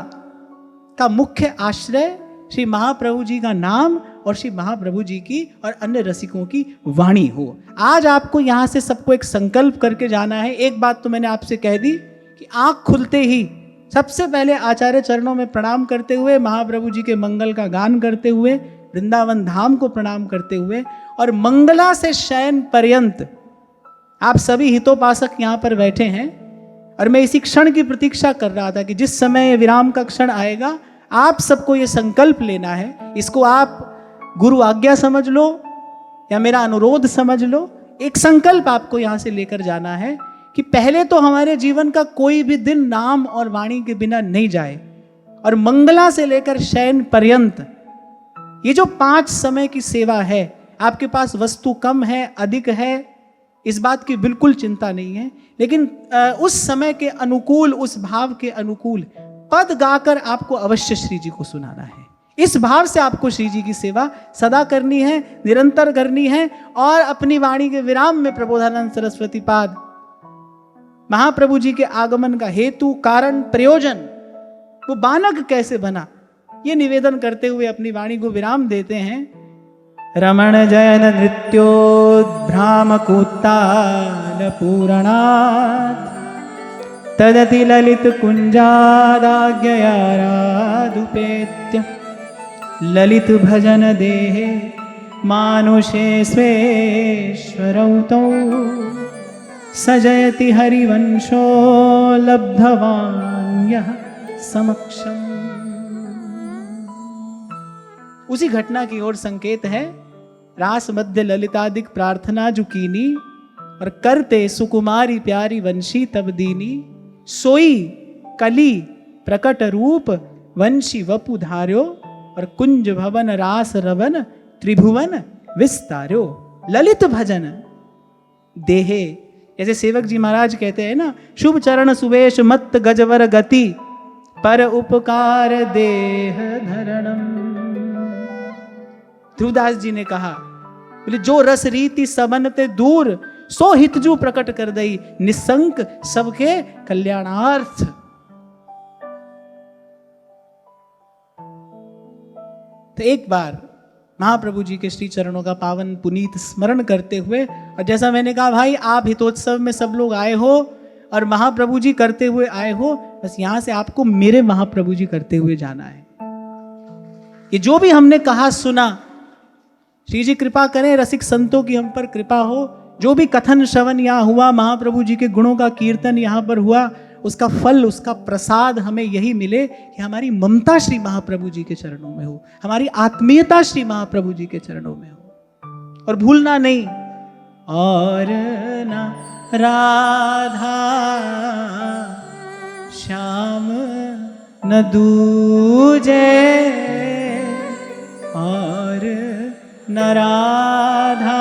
का मुख्य आश्रय श्री महाप्रभु जी का नाम और श्री महाप्रभु जी की और अन्य रसिकों की वाणी हो। आज आपको यहाँ से सबको एक संकल्प करके जाना है। एक बात तो मैंने आपसे कह दी कि आंख खुलते ही सबसे पहले आचार्य चरणों में प्रणाम करते हुए, महाप्रभु जी के मंगल का गान करते हुए, वृंदावन धाम को प्रणाम करते हुए, और मंगला से शयन पर्यंत आप सभी हितोपासक यहाँ पर बैठे हैं। और मैं इसी क्षण की प्रतीक्षा कर रहा था कि जिस समय विराम का क्षण आएगा आप सबको ये संकल्प लेना है। इसको आप गुरु आज्ञा समझ लो या मेरा अनुरोध समझ लो। एक संकल्प आपको यहाँ से लेकर जाना है कि पहले तो हमारे जीवन का कोई भी दिन नाम और वाणी के बिना नहीं जाए, और मंगला से लेकर शयन पर्यंत ये जो 5 समय की सेवा है, आपके पास वस्तु कम है अधिक है इस बात की बिल्कुल चिंता नहीं है, लेकिन उस समय के अनुकूल, उस भाव के अनुकूल पद गाकर आपको अवश्य श्री जी को सुनाना है। इस भाव से आपको श्री जी की सेवा सदा करनी है, निरंतर करनी है। और अपनी वाणी के विराम में प्रबोधानंद सरस्वती पाद महाप्रभु जी के आगमन का हेतु, कारण, प्रयोजन, वो बानक कैसे बना, ये निवेदन करते हुए अपनी वाणी को विराम देते हैं। रमण जयन नृत्योद्भ्रामकूत्ताल पूरणात् तदति ललित कुंजादाज्ञयाराधुपेत्य ललित भजन देहे मानुषे स्वेश्वरौ तौ सजयति हरिवंशो लब्धवान् यः समक्षम। उसी घटना की ओर संकेत है। रास मध्य ललितादिक प्रार्थना जो कीनी, और करते सुकुमारी प्यारी वंशी तब दीनी। सोई कली प्रकट रूप वंशी वपु धार्यो, और कुंज भवन रास रवन त्रिभुवन विस्तार्यो। ललित भजन देहे, जैसे सेवक जी महाराज कहते हैं ना, शुभ चरण सुवेश मत गजवर गति पर उपकार देह धरणम। ध्रुवदास जी ने कहा, बोले जो रस रीति सबनते दूर सो हितजू प्रकट कर दई निसंक सबके कल्याणार्थ। तो एक बार महाप्रभु जी के श्री चरणों का पावन पुनीत स्मरण करते हुए, और जैसा मैंने कहा भाई आप हितोत्सव में सब लोग आए हो और महाप्रभु जी करते हुए आए हो, बस यहां से आपको मेरे महाप्रभु जी करते हुए जाना है। ये जो भी हमने कहा सुना, श्री जी कृपा करें, रसिक संतों की हम पर कृपा हो। जो भी कथन श्रवण यहाँ हुआ, महाप्रभु जी के गुणों का कीर्तन यहाँ पर हुआ, उसका फल, उसका प्रसाद हमें यही मिले कि हमारी ममता श्री महाप्रभु जी के चरणों में हो, हमारी आत्मीयता श्री महाप्रभु जी के चरणों में हो। और भूलना नहीं, और ना राधा श्याम न दूजे, और न राधा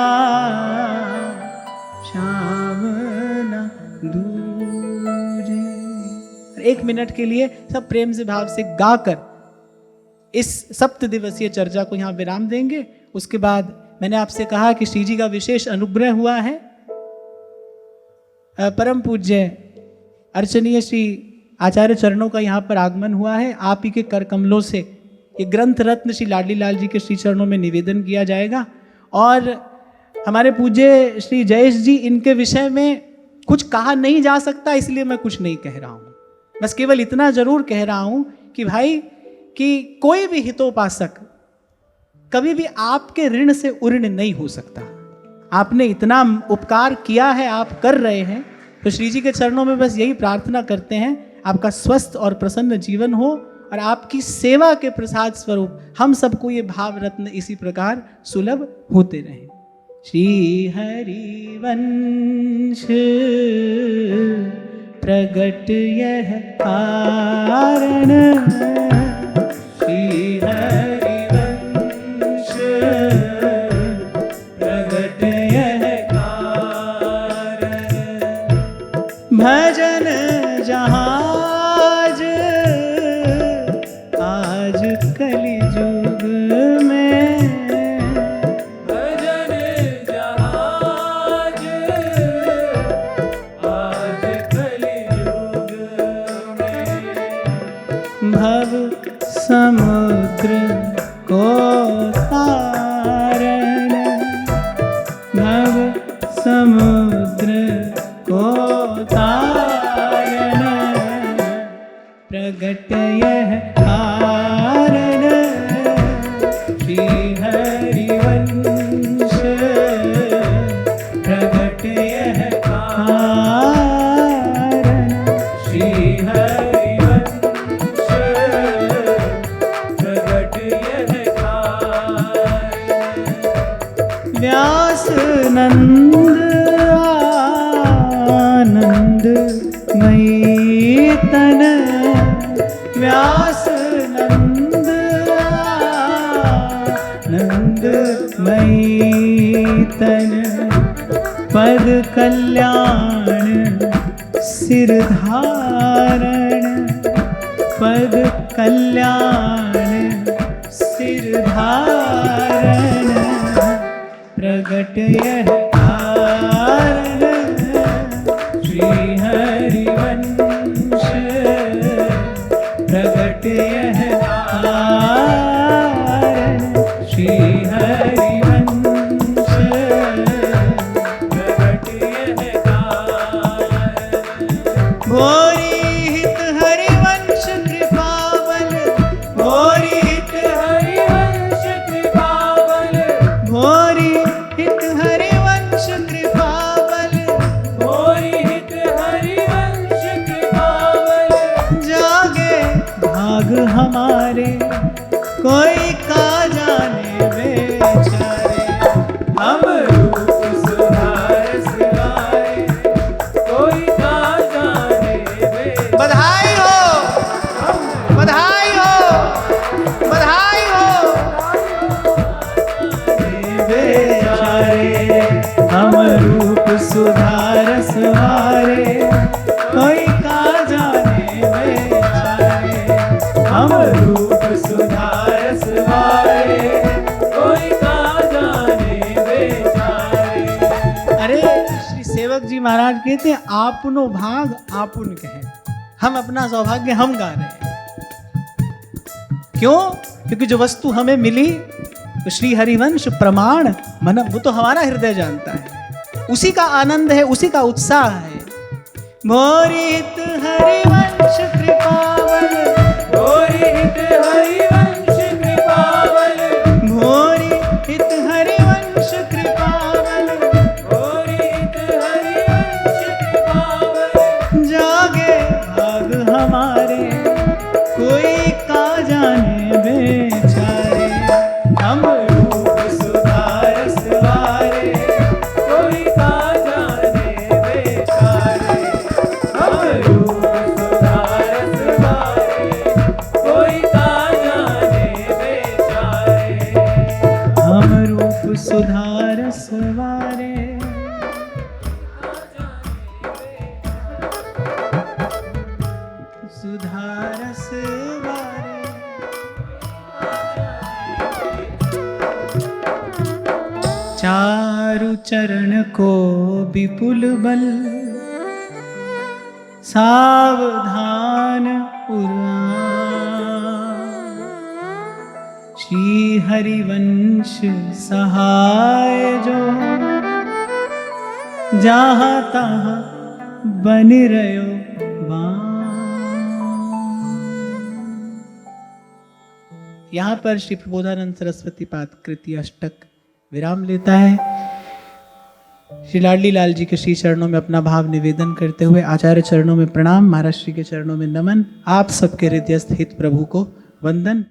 श्याम न दूजे। 1 मिनट के लिए सब प्रेम से भाव से गाकर इस 7 दिवसीय चर्चा को यहाँ विराम देंगे। उसके बाद मैंने आपसे कहा कि श्री जी का विशेष अनुग्रह हुआ है। परम पूज्य अर्चनीय श्री आचार्य चरणों का यहाँ पर आगमन हुआ है। आप ही के कर कमलों से ये ग्रंथ रत्न श्री लाडली लाल जी के श्री चरणों में निवेदन किया जाएगा। और हमारे पूज्य श्री जयेश जी, इनके विषय में कुछ कहा नहीं जा सकता, इसलिए मैं कुछ नहीं कह रहा हूँ। बस केवल इतना जरूर कह रहा हूँ कि भाई, कि कोई भी हितोपासक कभी भी आपके ऋण से उऋण नहीं हो सकता। आपने इतना उपकार किया है, आप कर रहे हैं, तो श्री जी के चरणों में बस यही प्रार्थना करते हैं, आपका स्वस्थ और प्रसन्न जीवन हो और आपकी सेवा के प्रसाद स्वरूप हम सबको ये भाव रत्न इसी प्रकार सुलभ होते रहें। श्री हरि वंश प्रगट यह कारण, श्री हरि वंश प्रगट यह कारण, भजन जहाज आज कलिजुग में, भजन जहाज आज कलियुग में, भव समुद्र को तारण, भव समुद्र को तारण, प्रगट यह कारण, श्री हरि वंश प्रगट यह कारण, श्री हरि वंश प्रगट यह कारण, व्यास नंद आनंद मई तन, व्यास नंद आनंद मई तन, पद कल्याण सिर धारण, पद कल्याण सिर धारण, प्रगट यह कारण, श्री हरि वंश प्रगट यह कारण, श्री हरि वंश प्रगट यह कारण, भोरी हित हरिवंश कृपावल, भोरी हित हरिवंश कृपावल, भोरी हित हरिवंश कृपावल, भोरी हित हरिवंश कृपावल, जागे भाग हमारे कोई का जाने बेचारे, हम रूप सुधार सिवाए कोई ना जाने वे, बधाई हो, बधाई हो, बधाई हो। बेचारे हम रूप सुधार सवारे कोई का जाने बेचारे, हम रूप सुधार सिवाए कोई ना जाने बेचारे। अरे श्री सेवक जी महाराज कहते हैं, आपनो भाग आपुन कहे, हम अपना सौभाग्य हम गा रहे हैं। क्यों? क्योंकि जो वस्तु हमें मिली तो श्री हरिवंश प्रमाण मन, वो तो हमारा हृदय जानता है, उसी का आनंद है, उसी का उत्साह है। मोरित हरिवंश कृपावल, भोरी हित हरिवंश कृपावल, मोरी हित हरिवंश कृपावल, भोरी हित हरिवंश कृपावल, जागे रूप सुधारस वारे, सुधारस वारे। चारु चरण को विपुल बल, सावधान उरा। श्री हरिवंश सहाय जो, जहाँ तहाँ बन रयो बाण। यहाँ पर श्री प्रबोधानंद सरस्वती पाद कृति अष्टक विराम लेता है। श्री लाडली लाल जी के श्री चरणों में अपना भाव निवेदन करते हुए आचार्य चरणों में प्रणाम, महाराज श्री के चरणों में नमन, आप सबके हृदयस्थ हित प्रभु को वंदन।